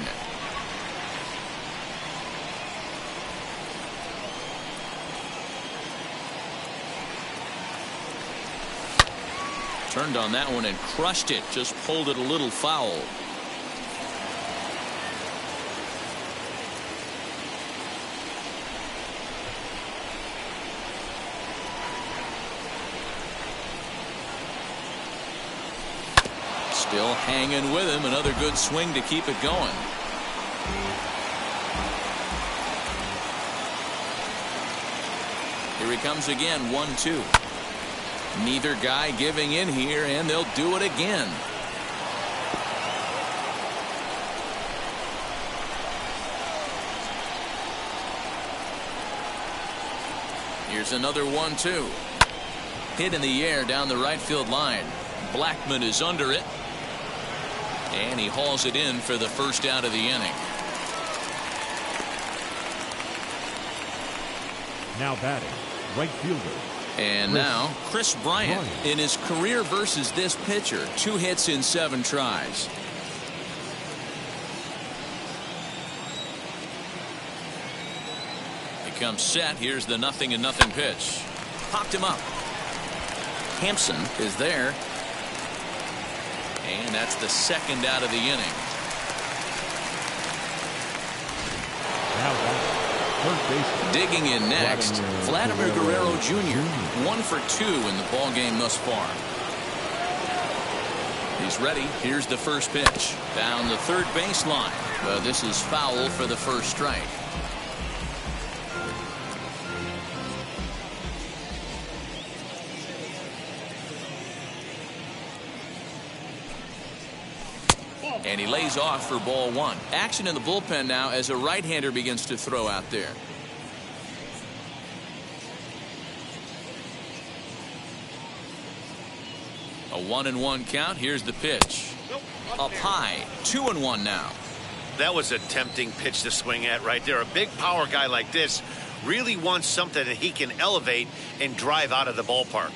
Turned on that one and crushed it. Just pulled it a little foul. Still hanging with him. Another good swing to keep it going. Here he comes again. 1-2. Neither guy giving in here, and they'll do it again. Here's another 1-2. Hit in the air down the right field line. Blackman is under it, and he hauls it in for the first out of the inning. Now batting, right fielder. And now Chris Bryant in his career versus this pitcher. 2 hits in 7 tries. He comes set. Here's the 0-0 pitch. Popped him up. Hampson is there. And that's the second out of the inning. Digging in next, Vladimir Guerrero Jr. 1 for 2 in the ball game thus far. He's ready. Here's the first pitch. Down the third baseline. This is foul for the first strike. And he lays off for ball 1. Action in the bullpen now as a right-hander begins to throw out there. A 1-1 count. Here's the pitch. Up high. 2-1 now. That was a tempting pitch to swing at right there. A big power guy like this really wants something that he can elevate and drive out of the ballpark.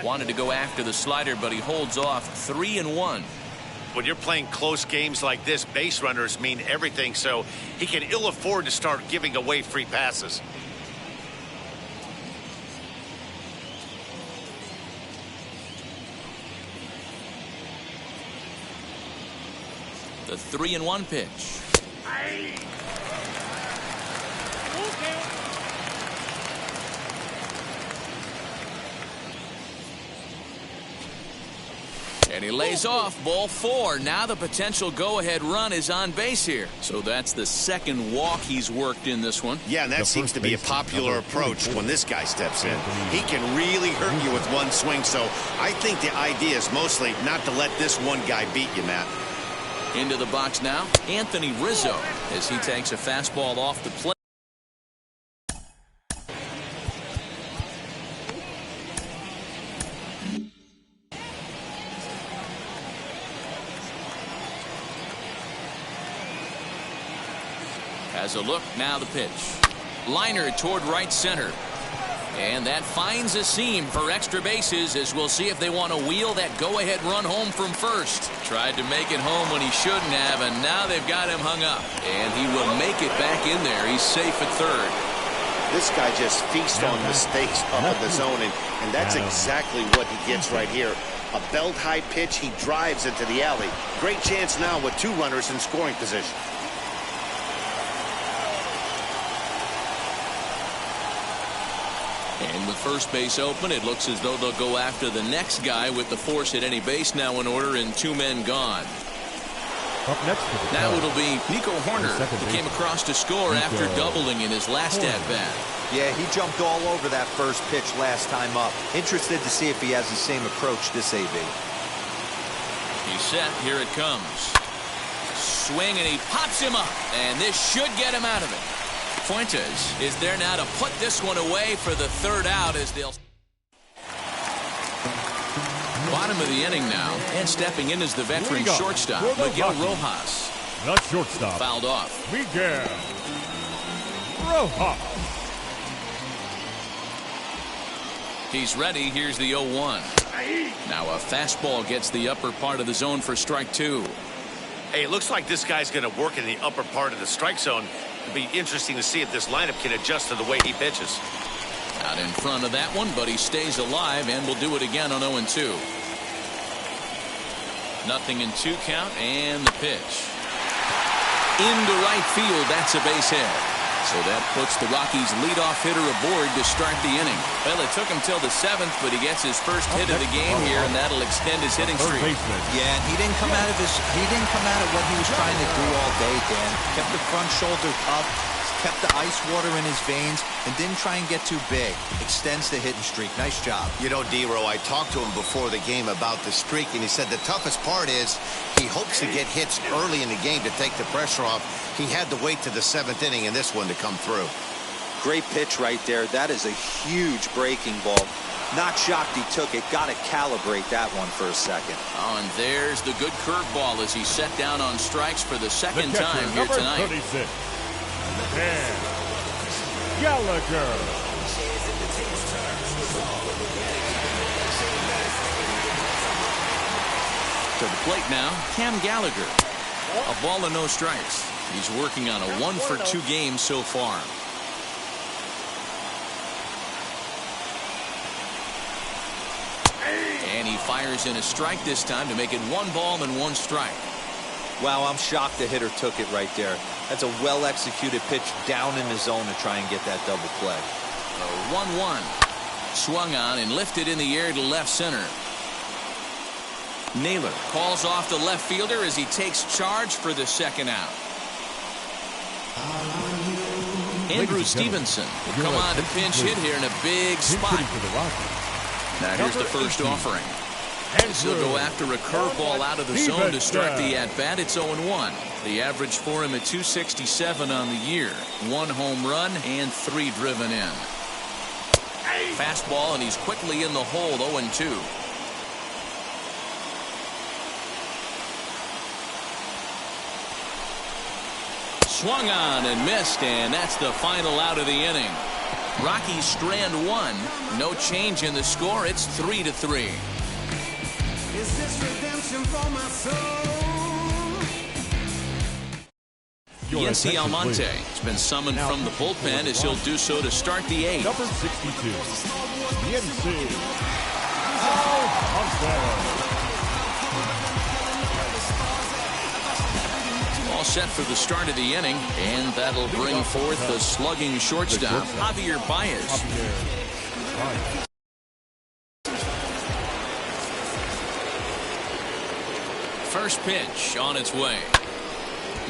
Wanted to go after the slider, but he holds off. 3-1. When you're playing close games like this, base runners mean everything, so he can ill afford to start giving away free passes. The 3-1 pitch. And he lays off. Ball 4. Now the potential go-ahead run is on base here. So that's the second walk he's worked in this one. Yeah, and that seems to be a popular approach when this guy steps in. He can really hurt you with one swing, so I think the idea is mostly not to let this one guy beat you, Matt. Into the box now, Anthony Rizzo, as he takes a fastball off the plate. Has a look, now the pitch. Liner toward right center. And that finds a seam for extra bases, as we'll see if they want to wheel that go-ahead run home from first. Tried to make it home when he shouldn't have, and now they've got him hung up. And he will make it back in there. He's safe at third. This guy just feasts on mistakes up in the zone, and that's exactly what he gets right here. A belt-high pitch, he drives into the alley. Great chance now with 2 runners in scoring position. And with first base open, it looks as though they'll go after the next guy with the force at any base now in order and 2 men gone. Up next now it'll be Nico Horner, who came across to score after doubling in his last at-bat. Yeah, he jumped all over that first pitch last time up. Interested to see if he has the same approach this AB. He's set. Here it comes. Swing, and he pops him up. And this should get him out of it. Fuentes is there now to put this one away for the third out as they'll... bottom of the inning now, and stepping in is the veteran shortstop, Miguel Rojas. The shortstop. Fouled off. Miguel Rojas. He's ready. Here's the 0-1. Now a fastball gets the upper part of the zone for strike 2. Hey, it looks like this guy's going to work in the upper part of the strike zone. It'll be interesting to see if this lineup can adjust to the way he pitches. Out in front of that one, but he stays alive and will do it again on 0-2. Nothing in 2 count, and the pitch. Into right field. That's a base hit. So that puts the Rockies leadoff hitter aboard to start the inning. Well, it took him till the 7th, but he gets his first hit of the game here, and that'll extend his hitting streak. Yeah, and he didn't come out of what he was trying to do all day, Dan. Kept the front shoulder up, kept the ice water in his veins, and didn't try and get too big. Extends the hitting streak. Nice job. You know, D-Row, I talked to him before the game about the streak, and he said the toughest part is he hopes to get hits early in the game to take the pressure off. He had to wait to the 7th inning in this one to come through. Great pitch right there. That is a huge breaking ball. Not shocked he took it. Got to calibrate that one for a second. Oh, and there's the good curveball as he's set down on strikes for the second time here tonight. 36. And Gallagher. To the plate now, Cam Gallagher. A ball and no strikes. He's working on a 1-for-2 game so far. And he fires in a strike this time to make it 1 ball and 1 strike. Wow, I'm shocked the hitter took it right there. That's a well-executed pitch down in the zone to try and get that double play. 1-1. Swung on and lifted in the air to left center. Naylor calls off the left fielder as he takes charge for the second out. Andrew Stevenson will come on to pinch hit here in a big spot. Now here's the first offering. He'll go after a curveball out of the zone to start the at-bat. It's 0-1. The average for him at .267 on the year. 1 home run and 3 driven in. Fastball, and he's quickly in the hole. 0-2. Swung on and missed, and that's the final out of the inning. Rockies strand 1. No change in the score. It's 3-3. Is this redemption for my soul? Yency Almonte has been summoned from the bullpen as he'll do so to start the 8th. Number 62, Yency Almonte. All set for the start of the inning, and that'll bring forth the slugging shortstop, Javier Baez. First pitch on its way.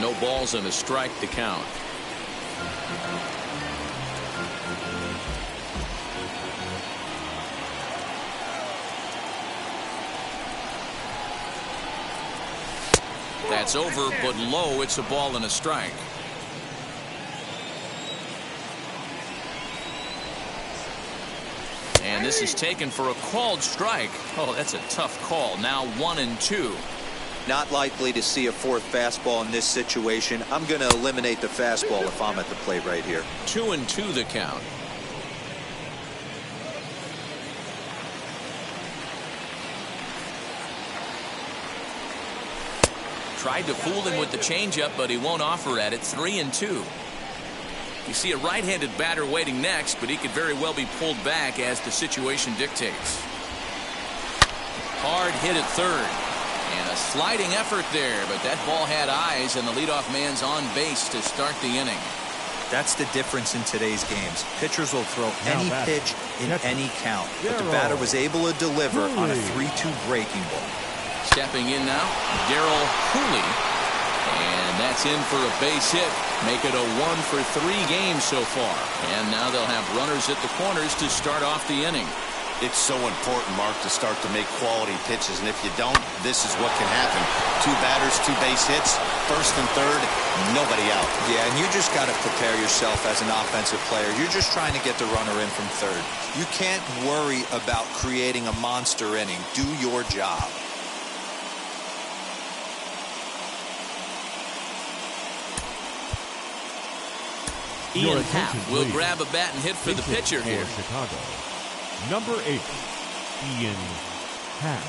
No balls and a strike to count. That's over, but low. It's a ball and a strike. And this is taken for a called strike. Oh, that's a tough call. Now 1-2. Not likely to see a 4th fastball in this situation. I'm going to eliminate the fastball if I'm at the plate right here. 2-2 the count. Tried to fool him with the changeup, but he won't offer at it. 3-2. You see a right-handed batter waiting next, but he could very well be pulled back as the situation dictates. Hard hit at third. And a sliding effort there, but that ball had eyes, and the leadoff man's on base to start the inning. That's the difference in today's games. Pitchers will throw any pitch in any count, but the batter was able to deliver on a 3-2 breaking ball. Stepping in now, Darryl Cooley. And that's in for a base hit. Make it a 1-for-3 game so far. And now they'll have runners at the corners to start off the inning. It's so important, Mark, to start to make quality pitches, and if you don't, this is what can happen. 2 batters, 2 base hits, first and third, nobody out. Yeah, and you just got to prepare yourself as an offensive player. You're just trying to get the runner in from third. You can't worry about creating a monster inning. Do your job. Ian Happ will grab a bat and hit for the pitcher here. Chicago, number 8, Ian Happ.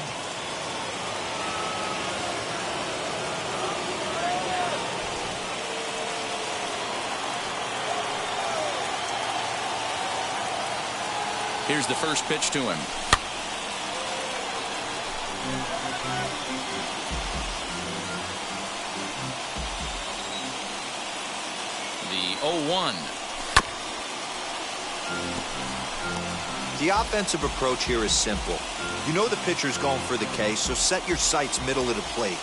Here's the first pitch to him. The 0-1. The offensive approach here is simple. You know the pitcher's going for the K, so set your sights middle of the plate.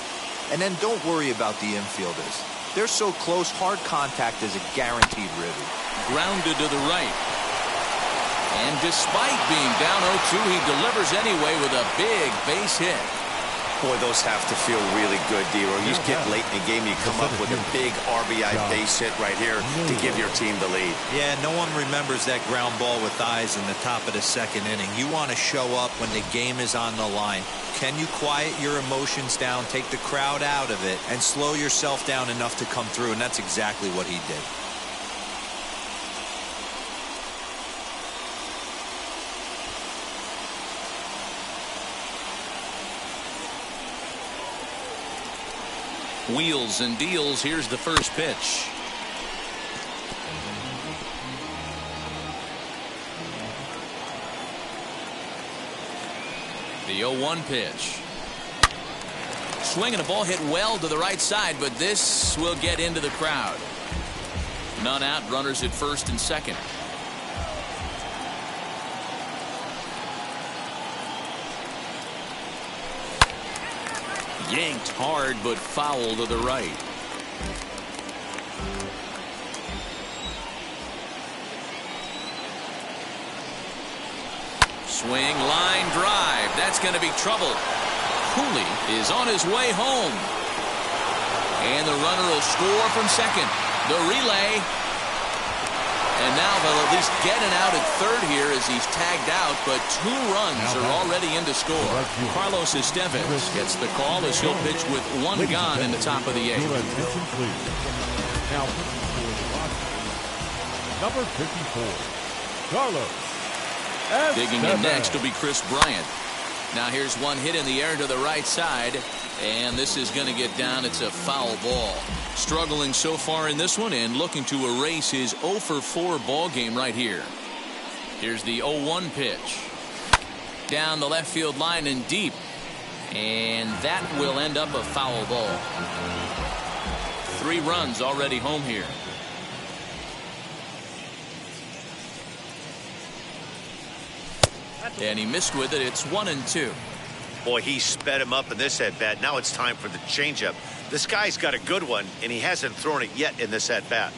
And then don't worry about the infielders. They're so close, hard contact is a guaranteed ribby. Grounded to the right. And despite being down 0-2, he delivers anyway with a big base hit. Boy, those have to feel really good, D-Roy. You get late in the game, you come up with a big RBI base hit right here to give your team the lead. Yeah, no one remembers that ground ball with eyes in the top of the second inning. You want to show up when the game is on the line. Can you quiet your emotions down, take the crowd out of it, and slow yourself down enough to come through? And that's exactly what he did. Wheels and deals. Here's the first pitch. The 0-1 pitch. Swinging a ball hit well to the right side, but this will get into the crowd. None out, runners at first and second. Yanked hard, but foul to the right. Swing, line drive. That's going to be trouble. Cooley is on his way home. And the runner will score from second. The relay. And now they'll at least get an out at third here as he's tagged out, but 2 runs are already in to score. Carlos Estevez gets the call as he'll pitch with 1 gone in the top of the 8th. Now, number 54, Carlos Estevez. Digging in next will be Chris Bryant. Now here's one hit in the air to the right side, and this is going to get down. It's a foul ball. Struggling so far in this one and looking to erase his 0-for-4 ball game right here. Here's the 0-1 pitch. Down the left field line and deep. And that will end up a foul ball. 3 runs already home here. And he missed with it. It's 1-2. Boy, he sped him up in this at-bat. Now it's time for the changeup. This guy's got a good one, and he hasn't thrown it yet in this at-bat.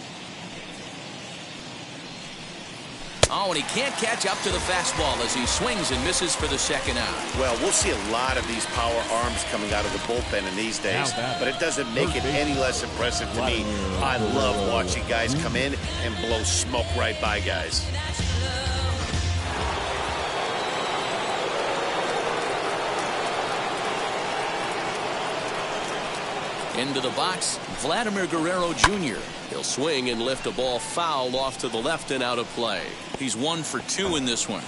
Oh, and he can't catch up to the fastball as he swings and misses for the second out. Well, we'll see a lot of these power arms coming out of the bullpen in these days, but it doesn't make it any less impressive to me. I love watching guys come in and blow smoke right by guys. Into the box, Vladimir Guerrero Jr. He'll swing and lift a ball foul off to the left and out of play. He's 1 for 2 in this one.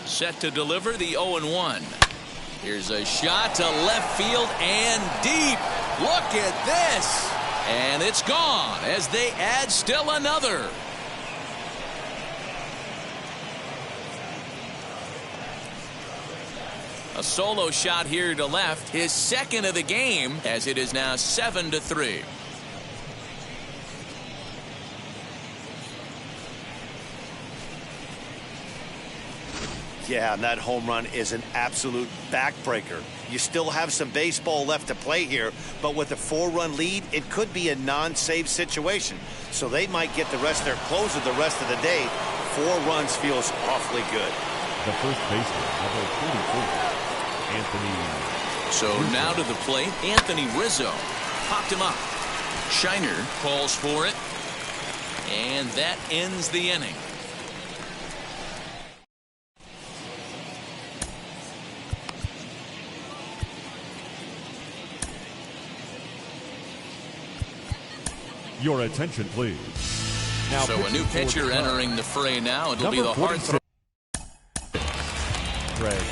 Set to deliver the 0-1. Here's a shot to left field and deep. Look at this. And it's gone as they add still another. A solo shot here to left, his second of the game, as it is now 7-3. Yeah, and that home run is an absolute backbreaker. You still have some baseball left to play here, but with a 4-run lead, it could be a non-save situation. So they might get the rest of their closer the rest of the day. 4 runs feels awfully good. The first baseman, number 44, Anthony. So Rizzo. now to the plate, Anthony Rizzo. Popped him up. Shiner calls for it. And that ends the inning. Your attention, please. Now So a new pitcher entering the fray now. It'll be the hard throw. Craig.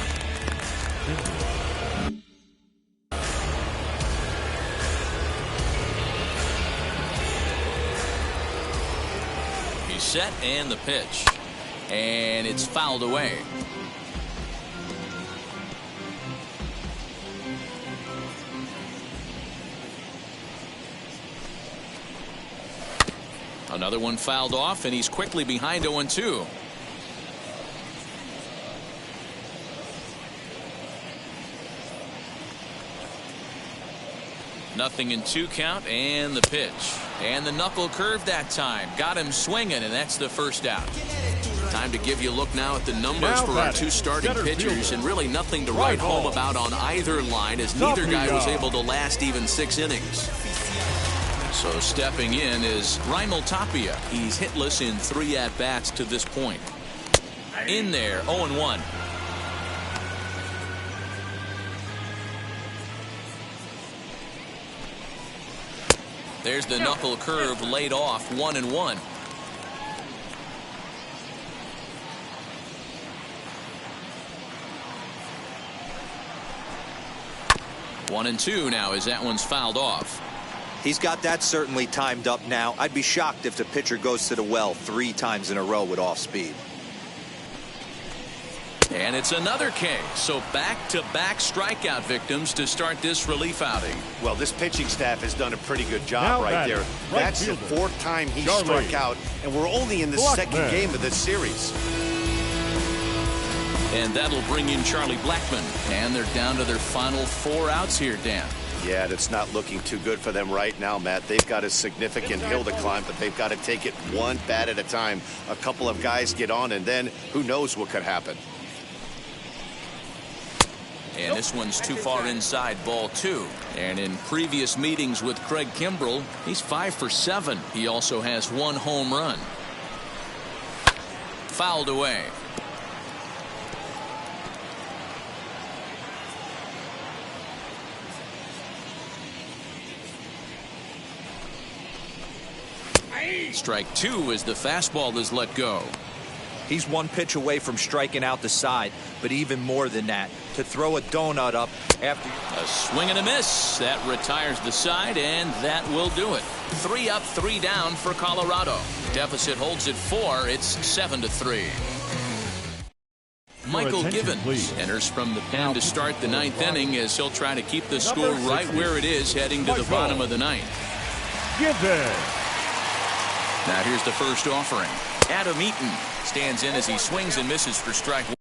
He's set and the pitch. And it's fouled away. Another one fouled off, and he's quickly behind 0-2. Nothing in 2 count, and the pitch. And the knuckle curve that time. Got him swinging, and that's the first out. Time to give you a look now at the numbers for our 2 starting pitchers, and really nothing to write home about on either line, as neither guy was able to last even 6 innings. So stepping in is Raimel Tapia. He's hitless in 3 at-bats to this point. In there, 0-1. There's the knuckle curve laid off, 1-1. One and two now as that one's fouled off. He's got that certainly timed up now. I'd be shocked if the pitcher goes to the well 3 times in a row with off speed. And it's another K. So back-to-back strikeout victims to start this relief outing. Well, this pitching staff has done a pretty good job Now right there. That's the fielder, 4th time he Charlie struck out, and we're only in the Blackman. 2nd game of this series. And that'll bring in Charlie Blackman. And they're down to their final 4 outs here, Dan. Yeah, it's not looking too good for them right now, Matt. They've got a significant hill to climb, but they've got to take it one bat at a time. A couple of guys get on, and then who knows what could happen. And this one's too far inside, ball 2. And in previous meetings with Craig Kimbrell, he's 5 for 7. He also has 1 home run. Fouled away. Strike 2 as the fastball is let go. He's 1 pitch away from striking out the side, but even more than that, to throw a donut up after A swing and a miss. That retires the side, and that will do it. 3 up, 3 down for Colorado. Deficit holds at 4. It's 7-3. Michael Givens please. enters from the pen to start the 9th inning as he'll try to keep the score right where it is heading to the bottom of the 9th. Givens. Now here's the first offering. Adam Eaton stands in as he swings and misses for strike 1.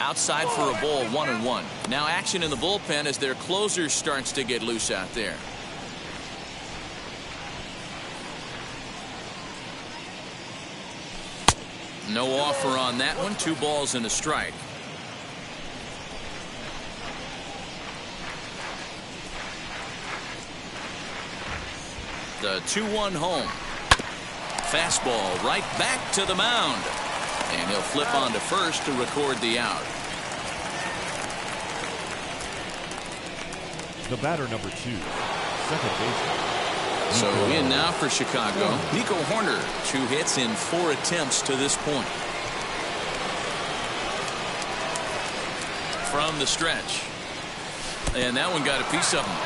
Outside for a ball, 1-1. Now action in the bullpen as their closer starts to get loose out there. No offer on that one. 2 balls and a strike. The 2-1 home. Fastball right back to the mound. And he'll flip on to first to record the out. The batter number 2, second baseman. So in now for Chicago, Nico Horner. 2 hits in 4 attempts to this point. From the stretch. And that one got a piece of him.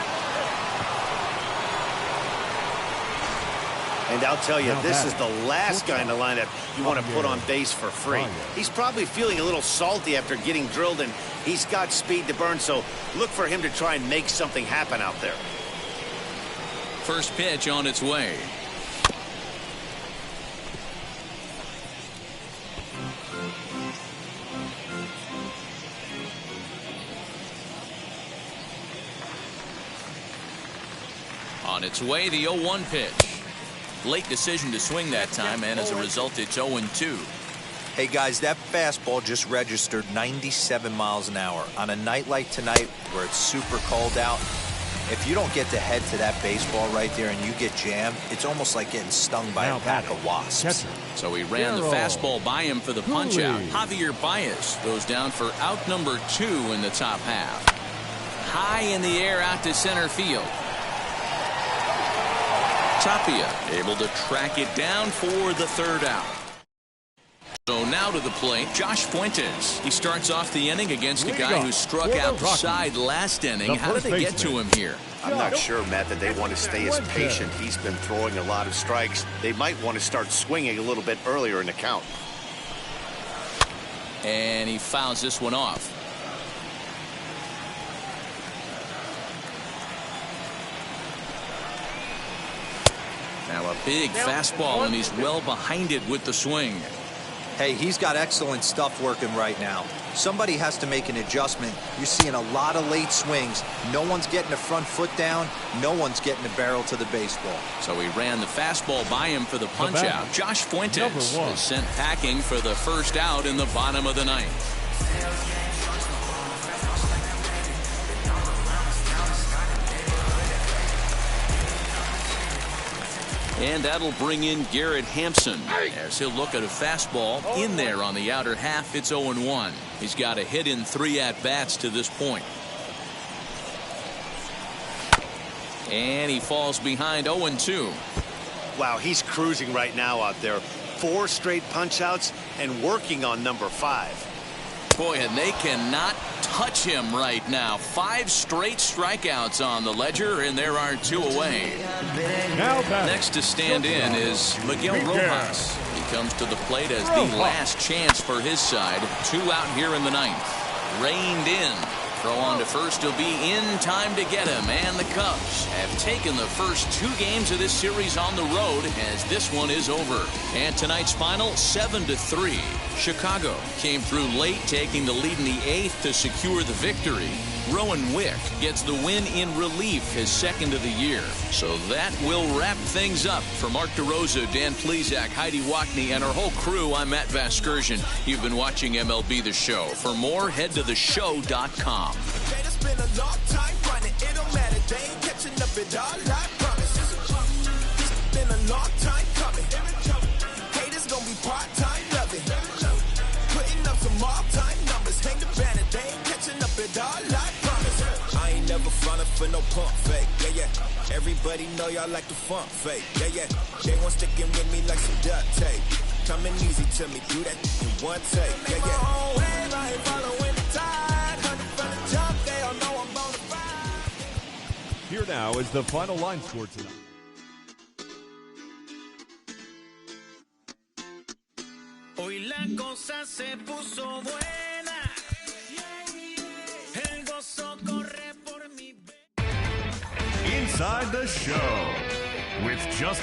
And I'll tell you, this is the last guy in the lineup you want to put on base for free. He's probably feeling a little salty after getting drilled, and he's got speed to burn, so look for him to try and make something happen out there. First pitch on its way. On its way, the 0-1 pitch. Late decision to swing that time, and as a result, it's 0-2. Hey, guys, that fastball just registered 97 miles an hour. On a night like tonight where it's super cold out, if you don't get to head to that baseball right there and you get jammed, it's almost like getting stung by a pack of wasps. So he ran the fastball by him for the punch-out. Javier Baez goes down for out number 2 in the top half. High in the air out to center field. Tapia able to track it down for the third out. So now to the plate, Josh Fuentes. He starts off the inning against a guy who struck outside last inning. How did they get to him here? I'm not sure, Matt, that they want to stay as patient. He's been throwing a lot of strikes. They might want to start swinging a little bit earlier in the count. And he fouls this one off. Now a big fastball, and he's well behind it with the swing. Hey, he's got excellent stuff working right now. Somebody has to make an adjustment. You're seeing a lot of late swings. No one's getting the front foot down. No one's getting the barrel to the baseball. So he ran the fastball by him for the punch-out. Josh Fuentes is sent packing for the first out in the bottom of the ninth. And that'll bring in Garrett Hampson as he'll look at a fastball in there on the outer half. It's 0-1. He's got a hit in 3 at-bats to this point. And he falls behind 0-2. Wow, he's cruising right now out there. 4 straight punch-outs and working on number 5. Boy, and they cannot touch him right now. 5 straight strikeouts on the ledger, and there are 2 away. Next to stand in is Miguel Rojas. He comes to the plate as the last chance for his side. 2 out here in the ninth. Reined in. Throw on to first. He'll be in time to get him. And the Cubs have taken the first 2 games of this series on the road as this one is over. And tonight's final, 7-3. Chicago came through late, taking the lead in the 8th to secure the victory. Rowan Wick gets the win in relief, his 2nd of the year. So that will wrap things up. For Mark DeRosa, Dan Plesac, Heidi Wackney, and our whole crew, I'm Matt Vasgersian. You've been watching MLB The Show. For more, head to theshow.com. It's been a long time running. It don't matter. They ain't catching up at all, I promise. It's been a long time coming. Haters gonna be part-time loving. Putting up some all-time numbers. Hang the banner. They ain't catching up at all, I promise. I ain't never frontin' for no pump fake. Yeah, yeah. Everybody know y'all like the funk fake. Yeah, yeah. They want sticking with me like some duct tape. Coming easy to me. Do that in one take. Yeah, yeah. Here now is the final line score tonight. Hoy la cosa se puso buena. El gozo corre por mi. Inside the Show with Justin.